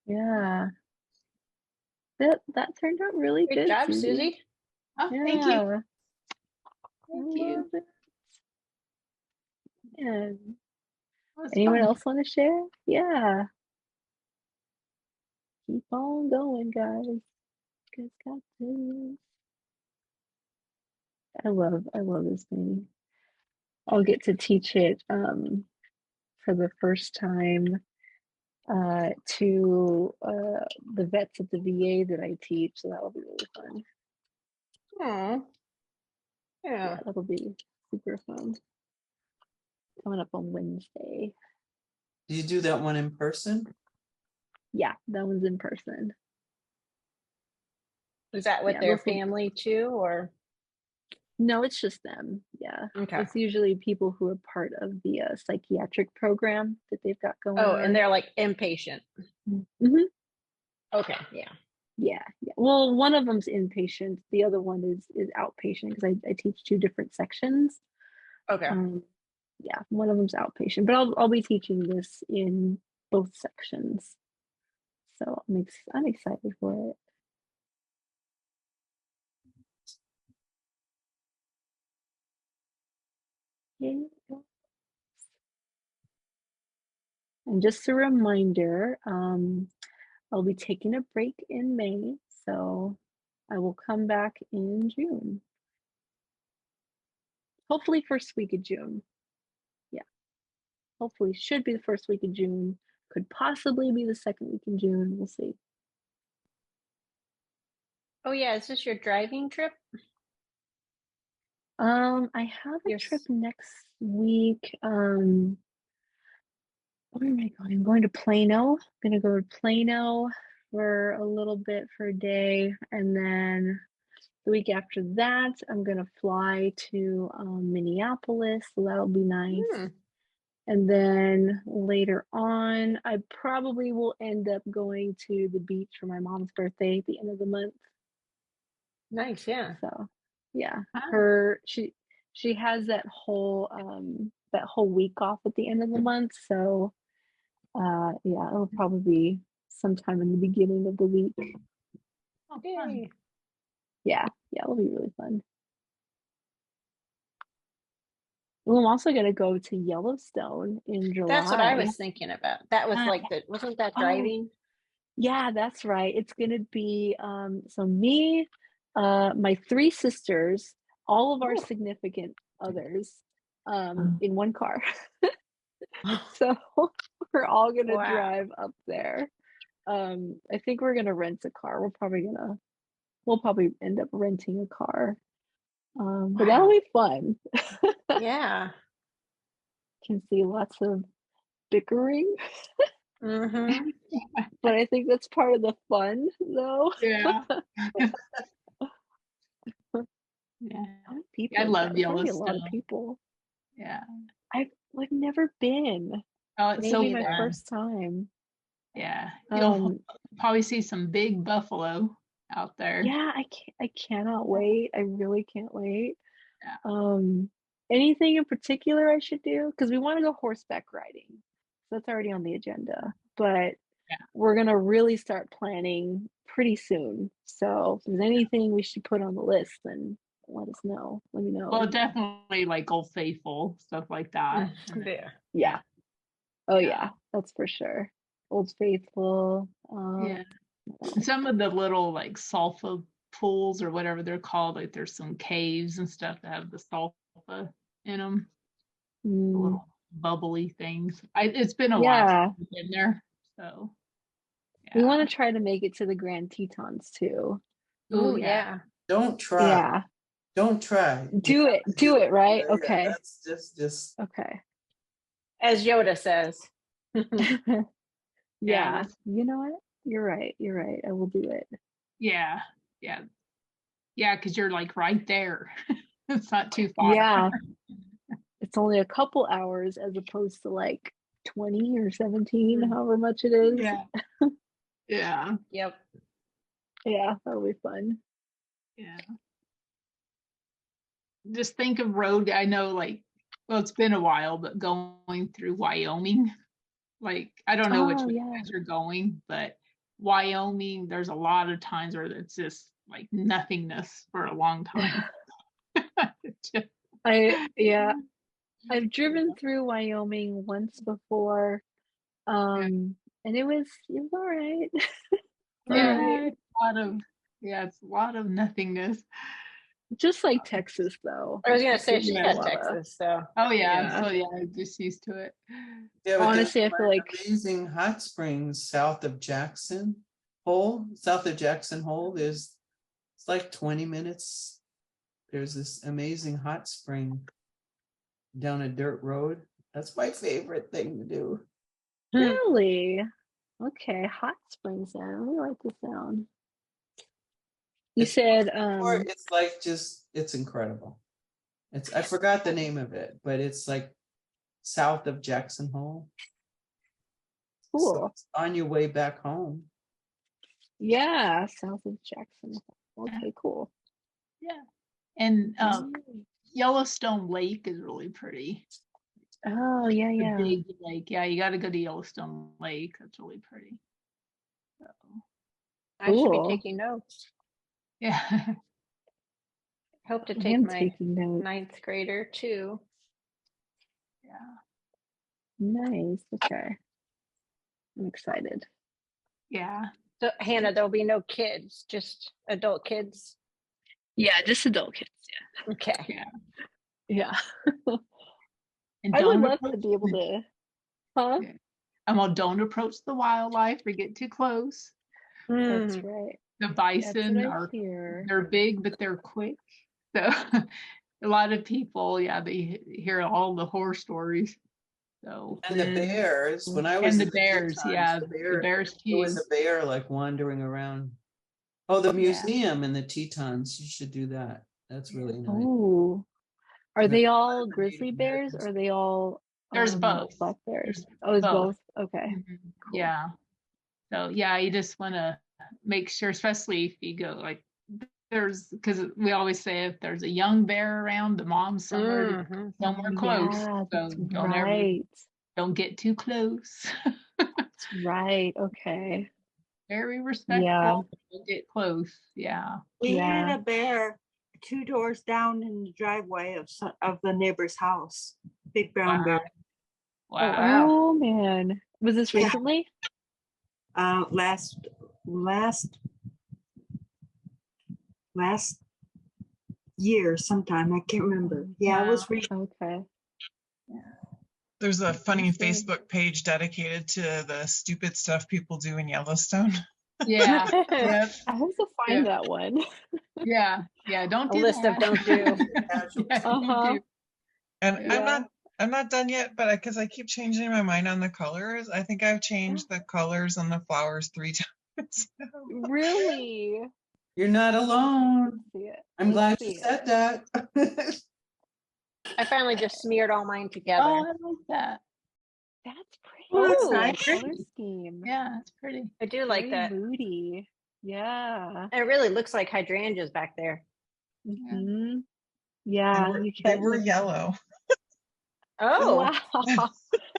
Yeah. That turned out really Great good, job, Susie. Susie. Oh, thank you. Yeah. I Thank love you. it. And That was anyone fun. else want to share? Yeah. Keep on going, guys. You guys got this. I love this painting. I'll get to teach it for the first time to the vets at the VA that I teach. So that'll be really fun. Oh, Yeah, yeah. that'll be super fun. Coming up on Wednesday. Do you do that one in person? Yeah, that one's in person. Is that with Yeah, their those will, family too, or? no, it's just them. Yeah, Okay. it's usually people who are part of the psychiatric program that they've got going Oh, on. and they're like inpatient. Mhm. Okay, yeah. Yeah. Well, one of them's inpatient. The other one is outpatient because I teach two different sections. Okay. Yeah, one of them's outpatient, but I'll be teaching this in both sections. So I'm excited for it. Yeah. And just a reminder, I'll be taking a break in May, so I will come back in June. Hopefully first week of June. Yeah. Hopefully should be the first week of June. Could possibly be the second week in June. We'll see. Oh yeah, is this your driving trip? I have a trip next week. Where am I going? I'm going to Plano. I'm gonna go to Plano for a little bit for a day, and then The week after that, I'm gonna fly to Minneapolis, so that'll be nice. Hmm. And then later on, I probably will end up going to the beach for my mom's birthday at the end of the month. Nice, yeah. So, yeah, Ah. she has that whole week off at the end of the month. So, yeah, it'll probably be sometime in the beginning of the week. Oh, fun. Yay. Yeah, it'll be really fun. Well, I'm also gonna go to Yellowstone in That's what I July. was thinking about. That was like wasn't that Oh, driving? yeah, that's right. It's gonna be so me, my three sisters, all of our Ooh. significant others, Oh. in one car. So we're all gonna Wow. drive up there. I think we're gonna rent a car. We'll probably end up renting a car. But that'll Wow. be fun. Yeah. Can see lots of bickering, Mm-hmm. but I think that's part of the fun, though. Yeah. Yeah. How many I people is that? love It's gotta be a lot of Yellowstone. people. Yeah. I've never been. Oh, it's Me It'll so be my either. fun. first time. Yeah. You'll Um, probably see some big buffalo out there. yeah, I cannot wait. I really can't wait. Yeah. Anything in particular I should do? Because we want to go horseback riding. So that's already on the agenda. But Yeah. we're gonna really start planning pretty soon. So if there's anything we should put on the list, then let us know. Let me Well, know. definitely like Old Faithful, stuff like that. And then, Yeah. Yeah. Oh yeah. yeah, that's for sure. Old Faithful. Yeah. What And else? some of the little like sulfur pools or whatever they're called, like there's some caves and stuff that have the sulfur in them, the Mm, little bubbly things. It's been a while since yeah, I've been there, so we want yeah. to try to make it to the Grand Tetons too. Oh Oh yeah. yeah. Don't try. Yeah, Don't try. You do have it, to do do it, it. right? Yeah, Okay, that's just okay. As Yoda says. Yeah, Yeah, that's you know what? You're right. You're right. I will do it. yeah, yeah, yeah, because you're like right there. It's not too far. Yeah, it's only a couple hours as opposed to like 20 or 17, Mm. however much it is. Yeah, yeah, Yep. Yeah, that'll be fun. yeah. Just think of road. I know, like, well, it's been a while, but going through Wyoming, like, I don't know which Oh, way you yeah. guys are going, but Wyoming, there's a lot of times where it's just like nothingness for a long time. It's just- Yeah, I've driven through Wyoming once before. yeah, And it was all right. All Hmm. right. yeah, it's a lot of it's a lot of nothingness. Just like Texas, though. I was gonna say There's she not a had lot of, Texas, so Oh yeah, yeah. so yeah, I'm just used to it. yeah, but there's Honestly, I feel like, amazing hot springs south of Jackson Hole. South of Jackson Hole, it's like 20 minutes. There's this amazing hot spring down a dirt road. That's my favorite thing to do. really? Okay, hot springs then. I really like the sound. You It's said, it's like just it's incredible. I forgot the name of it, but it's like south of Jackson Hole. So cool. it's on your way back home. Yeah, south of Jackson. Okay, cool. Yeah, and Mm. Yellowstone Lake is really pretty. Oh, yeah, The yeah. big lake. Yeah, you got to go to Yellowstone Lake. That's really pretty. So, I should be Cool. taking notes. yeah. Hope to I take am my taking notes. 9th grader too. Yeah. Nice. Okay. I'm excited. Yeah. So Hannah, there'll be no kids, just adult kids. Yeah, just adult kids. Okay. Yeah. Yeah. And I would don't love to approach be able to, huh? yeah. And well, don't approach the wildlife or get too close. That's Mm. right. The That's what bison I are hear. they're big, but they're quick. So a lot of people, yeah, they hear all the horror stories. So And the bears, when I was and in the the bears, Tetons, yeah, the the bear, bears there was too. a bear like wandering around Oh, the Yeah. museum and the Tetons, you should do that. That's really nice. Oh, are And they there's a lot all of the grizzly Native bears Americans. or are they all There's both. black bears? There's Oh, it's both. both. Okay. Mhm. Cool. Yeah. So yeah, you just want to make sure, especially if you go like because we always say if there's a young bear around, the mom's somewhere close. Yeah, So that's don't right. get too close. That's right. Okay. Very Yeah. respectful. Don't get close. Yeah. We Yeah. had a bear 2 doors down in the driveway of the neighbor's house. Big brown Wow. bear. Wow. wow. Oh man. Was this Yeah. recently? Last year sometime. I can't remember. Yeah, it was recent. Okay. There's a funny That's good. Facebook page dedicated to the stupid stuff people do in Yellowstone. Yeah. Yep. I have to find that one. Yeah. Yeah. Don't A do list of that. don't do. Yeah, don't Uh-huh. do. And Yeah. I'm not done yet, but because I keep changing my mind on the colors, I think I've changed the colors on the flowers 3 times. Really? You're not alone. Let's see it. I'm glad Let's you see it. said that. I finally just smeared all mine Oh, together. I like that. That's pretty. Oh, that's Cool nice. color scheme. Yeah, it's pretty. I do like Very that. moody. Yeah. And it really looks like hydrangeas back there. Hmm. They Yeah, were, you they can't. were yellow. Oh, Wow.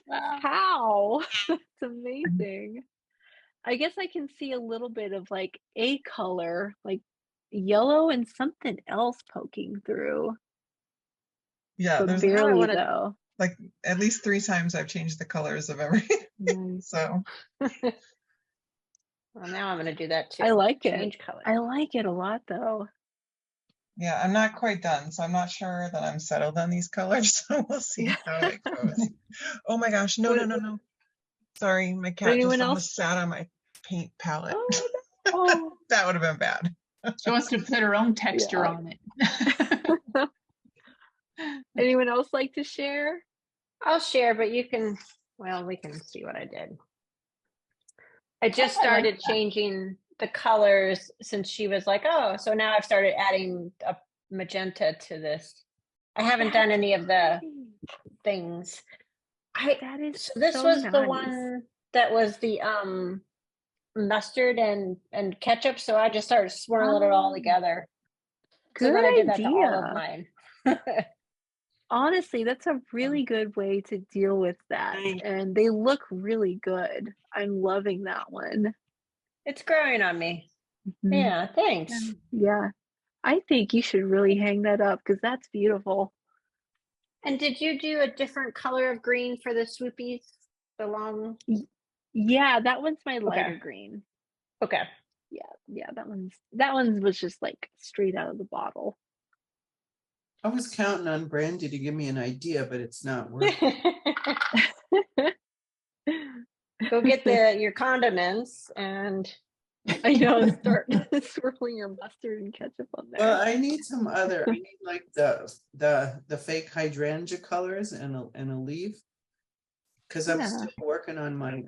Wow. How? That's amazing. I guess I can see a little bit of like a color, like yellow and something else poking through, Yeah, but there's Now I barely wanna- though. like at least 3 times I've changed the colors of everything. Nice. So well, now I'm going to do that too. I like it. Change color. I like it a lot though. yeah, I'm not quite done. So I'm not sure that I'm settled on these colors. So we'll see how it goes. Oh my gosh, no. Sorry, my cat Anyone just else? almost sat on my paint palette. Oh, no. That would have been bad. She wants to put her own texture Yeah. on it. Anyone else like to share? I'll share, but you can, well, we can see what I did. I just I like started that. changing the colors since she was like, oh, so now I've started adding a magenta to this. I haven't done any of the things. That is So this so was the nice. one that was the mustard and ketchup. So I just started swirling it all Oh, together. So Good then I did that to all idea. of mine. Honestly, that's a really good way to deal with that. Nice. And they look really good. I'm loving that one. It's growing on me. Mhm. Yeah, thanks. Yeah. I think you should really hang that up because that's beautiful. And did you do a different color of green for the swoopies? The long. Yeah, that one's my lighter green. Okay. Yeah, that one was just like straight out of the bottle. I was counting on Brandy to give me an idea, but it's not working. Go get your condiments and I know, start swirling your mustard and ketchup on there. Well, I need some other. I need like the fake hydrangea colors and a leaf, because I'm Yeah. still working on my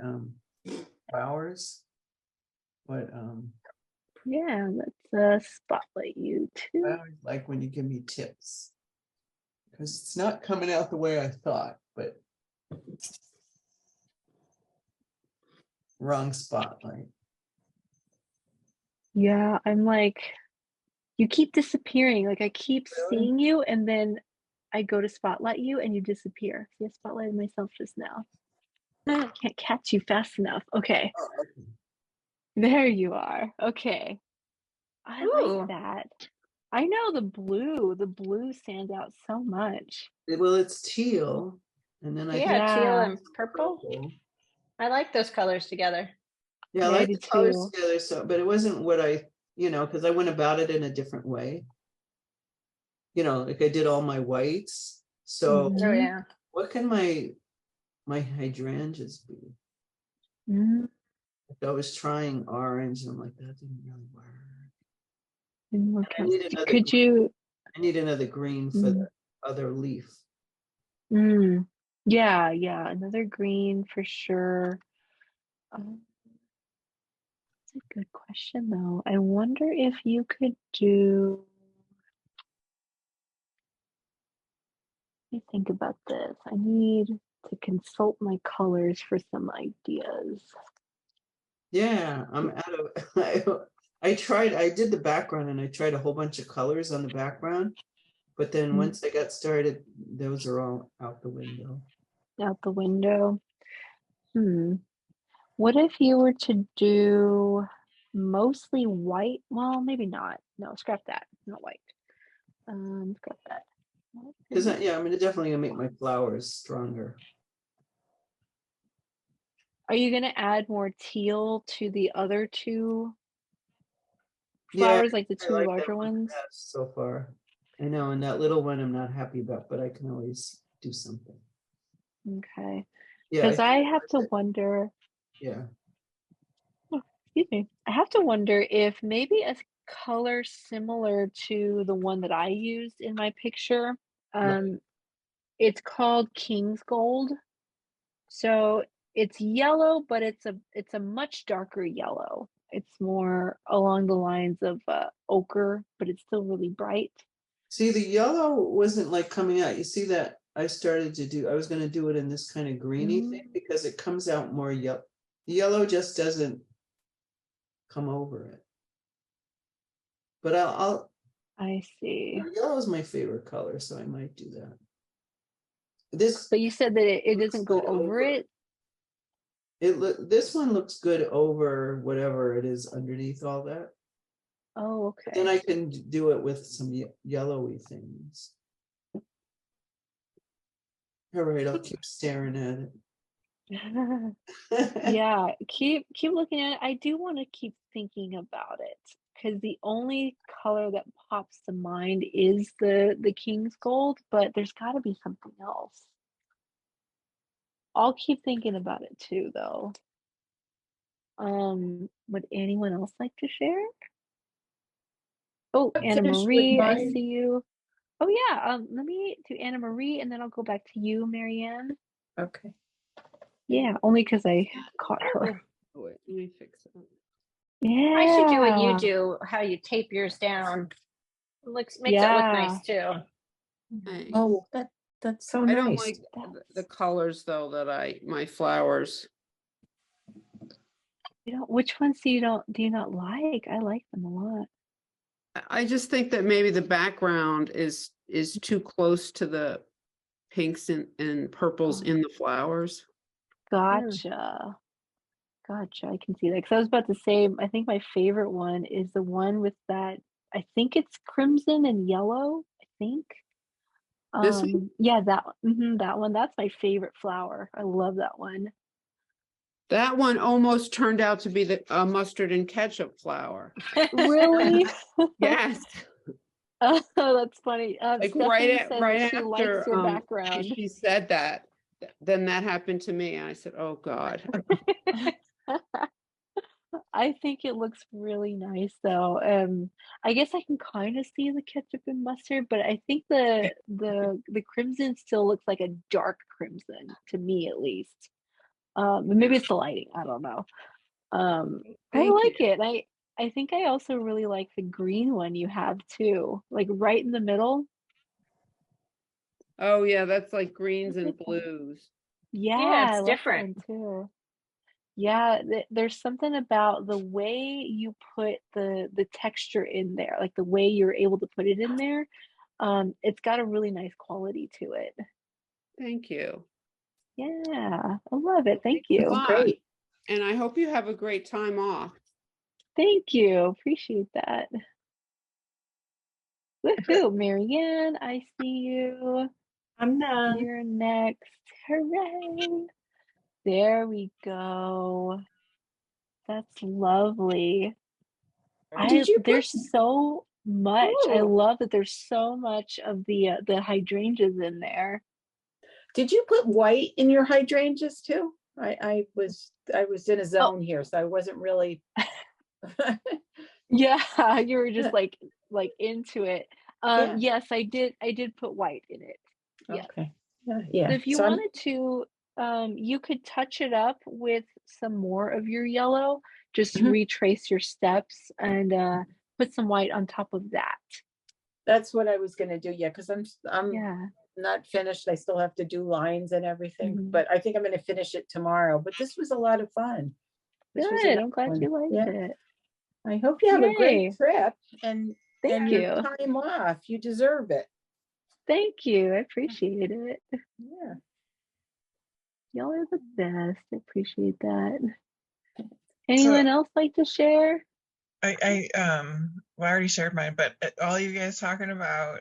flowers. But Yeah, let's spotlight you I too. always like when you give me tips, because it's not coming out the way I thought, but wrong spotlight. Yeah, I'm like, you keep disappearing. Like I keep Really? seeing you and then I go to spotlight you and you disappear. See, I spotlighted myself just now. Can't catch you fast enough. Okay, Oh, okay. there you are. Okay. I Ooh. like that. I know the blue stands out so much. Well, it's teal, and then I think yeah, teal Yeah. and purple. purple. I like those colors together. Yeah, I Yeah, I like do the colors too. together. So, but it wasn't what I, because I went about it in a different way. Like I did all my whites. So, Mhm. Oh yeah. what can my hydrangeas be? Mm, Like I was trying orange, and I'm like, that didn't really work. didn't work I out. need another. Could you? I need another green for the other leaf. Yeah, another green for sure. a good question though. I wonder if you could do, let me think about this. I need to consult my colors for some ideas. Yeah, I'm out of, I did the background and I tried a whole bunch of colors on the background. But then Mm. once I got started, those are all out the window. Out the window. What if you were to do mostly white? Well, maybe not. No, scrap that. Not white. Scrap that. Because yeah, I'm definitely gonna make my flowers stronger. Are you gonna add more teal to the other two Yeah, flowers, like the I two like that larger one the ones? best so far. I know, and that little one I'm not happy about, but I can always do something. Okay. Yeah, Because I have to wonder, yeah. oh, excuse me. I have to wonder if maybe a color similar to the one that I used in my picture. Right. It's called King's Gold. So it's yellow, but it's a much darker yellow. It's more along the lines of ochre, but it's still really bright. See, the yellow wasn't like coming out. You see that I started to do, I was gonna do it in this kind of greeny thing because it comes out more yellow. The yellow just doesn't come over it. But I see. yellow is my favorite color, so I might do that. This But you said that it looks doesn't go good over it. this one looks good over whatever it is underneath all that. Oh, But then okay. I can do it with some yellowy things. All right, I'll keep staring at it. Yeah, keep looking at it. I do want to keep thinking about it because the only color that pops to mind is the King's Gold, but there's got to be something else. I'll keep thinking about it too, though. Would anyone else like to share? Oh, I'm Anna finished with Marie, I mine. see you. Oh yeah, let me do Anna Marie and then I'll go back to you, Marianne. Okay. Yeah, only because I caught her. Oh, wait, let me fix it. I should do what you Yeah, do, how you tape yours down. Makes it look yeah. nice too. Thanks. Oh, that's so I don't nice. like the colors though that my flowers. You know, which ones do you not like? I like them a lot. I just think that maybe the background is too close to the pinks and purples Oh, in the flowers. gotcha. Gotcha. I can see that. Because I was about to say, I think my favorite one is the one with that, I think it's crimson and yellow, I think. This one? Yeah, that one. That's my favorite flower. I love that one. That one almost turned out to be the mustard and ketchup flower. Really? Yes. Oh, that's funny. Like Stephanie said that right she likes after your background. she said that, then that happened to me. I said, "Oh God." I think it looks really nice though. I guess I can kind of see the ketchup and mustard, but I think the crimson still looks like a dark crimson to me at least. But maybe it's the lighting. I don't know. But I Thank you. like it. I think I also really like the green one you have too, like right in the middle. Oh yeah, that's like I greens and like that. blues. Yeah, Yeah, I it's like that different. one too. Yeah, there's something about the way you put the texture in there, like the way you're able to put it in there. It's got a really nice quality to it. Thank you. Yeah, I love it. Thank A That's you. lot. great. And I hope you have a great time off. Thank you. Appreciate that. Woohoo, Marianne, I see you. I'm done. You're next. Hooray. There we go. That's lovely. Did you put, There's so much. I oh, love that there's so much of the hydrangeas in there. did you put white in your hydrangeas too? I was in a Oh, zone here, so I wasn't really. yeah, you were just like into it. Yeah, Yes, I did put white in it. Yes. okay. Yeah, So yeah. if you So I'm, wanted to, you could touch it up with some more of your yellow just Mhm. retrace your steps and put some white on top of that. That's what I was gonna do, yeah, because I'm Yeah. not finished. I still have to do lines and everything, Mhm. but I think I'm gonna finish it tomorrow. But this was a lot of fun. This was a Good. lot I'm of glad fun. you liked Yeah, it. I hope you have a great Yay. trip and Thank your you. time off. You deserve it. Thank you. I appreciate it. Yeah. Y'all are the best. I appreciate that. Anyone else like to share? Well, I already shared mine, but all you guys talking about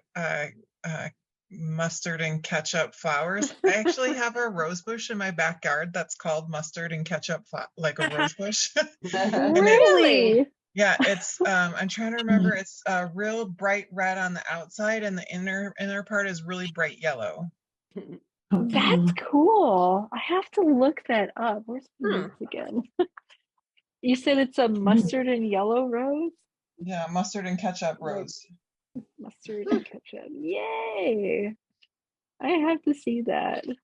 mustard and ketchup flowers. I actually have a rose bush in my backyard that's called mustard and ketchup, like a rose bush. And Really? yeah, it's I'm trying to remember. It's real bright red on the outside, and the inner part is really bright yellow. That's cool. I have to look that up. Where's my notes again? You said it's a mustard and yellow rose? Yeah, mustard and ketchup Like- rose. Mustard and ketchup. Yay. I have to see that. I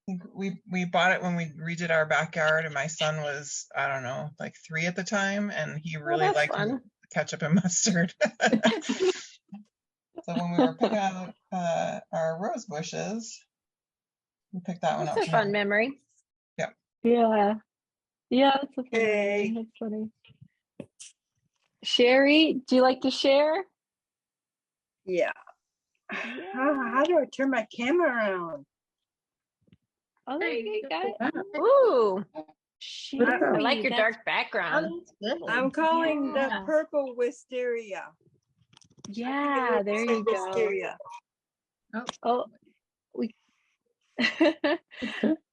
think we bought it when we redid our backyard, and my son was, I don't know, like 3 at the time, and he really that's liked fun. ketchup and mustard. So when we were picking out our rose bushes, we picked that one That's out a for fun him. memory. Yeah. Yeah, that's a fun Hey. memory. That's funny. Sherry, do you like to share? Yeah. How do I turn my camera around? Oh, there you go. Ooh, Sherry, I like your that's dark background. I'm calling the Yeah. purple wisteria. Yeah, there you go. Wisteria. Oh, we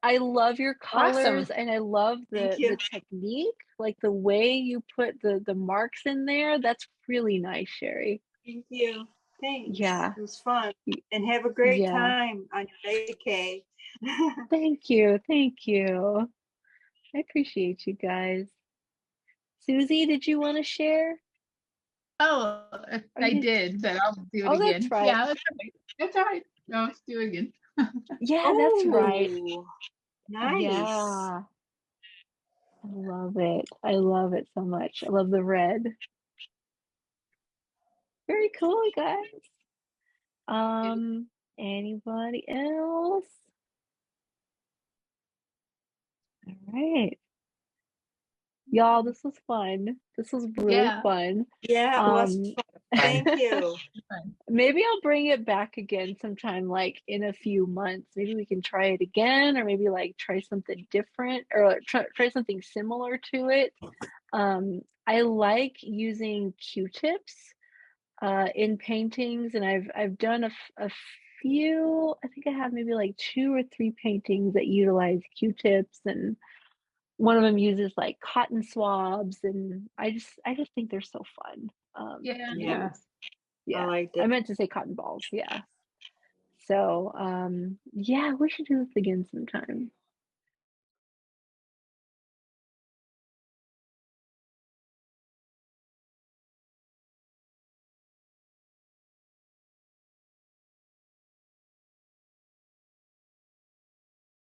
I love your colors Awesome. and I love Thank the you. technique, like the way you put the marks in there. That's really nice, Sherry. Thank you. Thanks. Yeah. It was fun. And have a great Yeah. time on your vacay. Thank you. Thank you. I appreciate you guys. Susie, did you want to share? Oh, I you- did, but I'll do it Oh, again. that's right. Yeah, that's all right. That's all right. No, let's do it again. Yeah, that's right. Oh, nice. Yeah. I love it. I love it so much. I love the red. Very cool, guys. Anybody else? All right. Y'all, this was fun. This was really Yeah. fun. Yeah, it was Um, fun. Thank you. maybe I'll bring it back again sometime, like in a few months. Maybe we can try it again, or maybe like try something different, or try something similar to it. I like using Q-tips in paintings, and I've done a few. I think I have maybe like 2 or 3 paintings that utilize Q-tips, and one of them uses like cotton swabs, and I just think they're so fun. Yeah. to Yeah. use. Yeah. I liked I it. meant to say cotton balls. Yeah. So yeah, we should do this again sometime.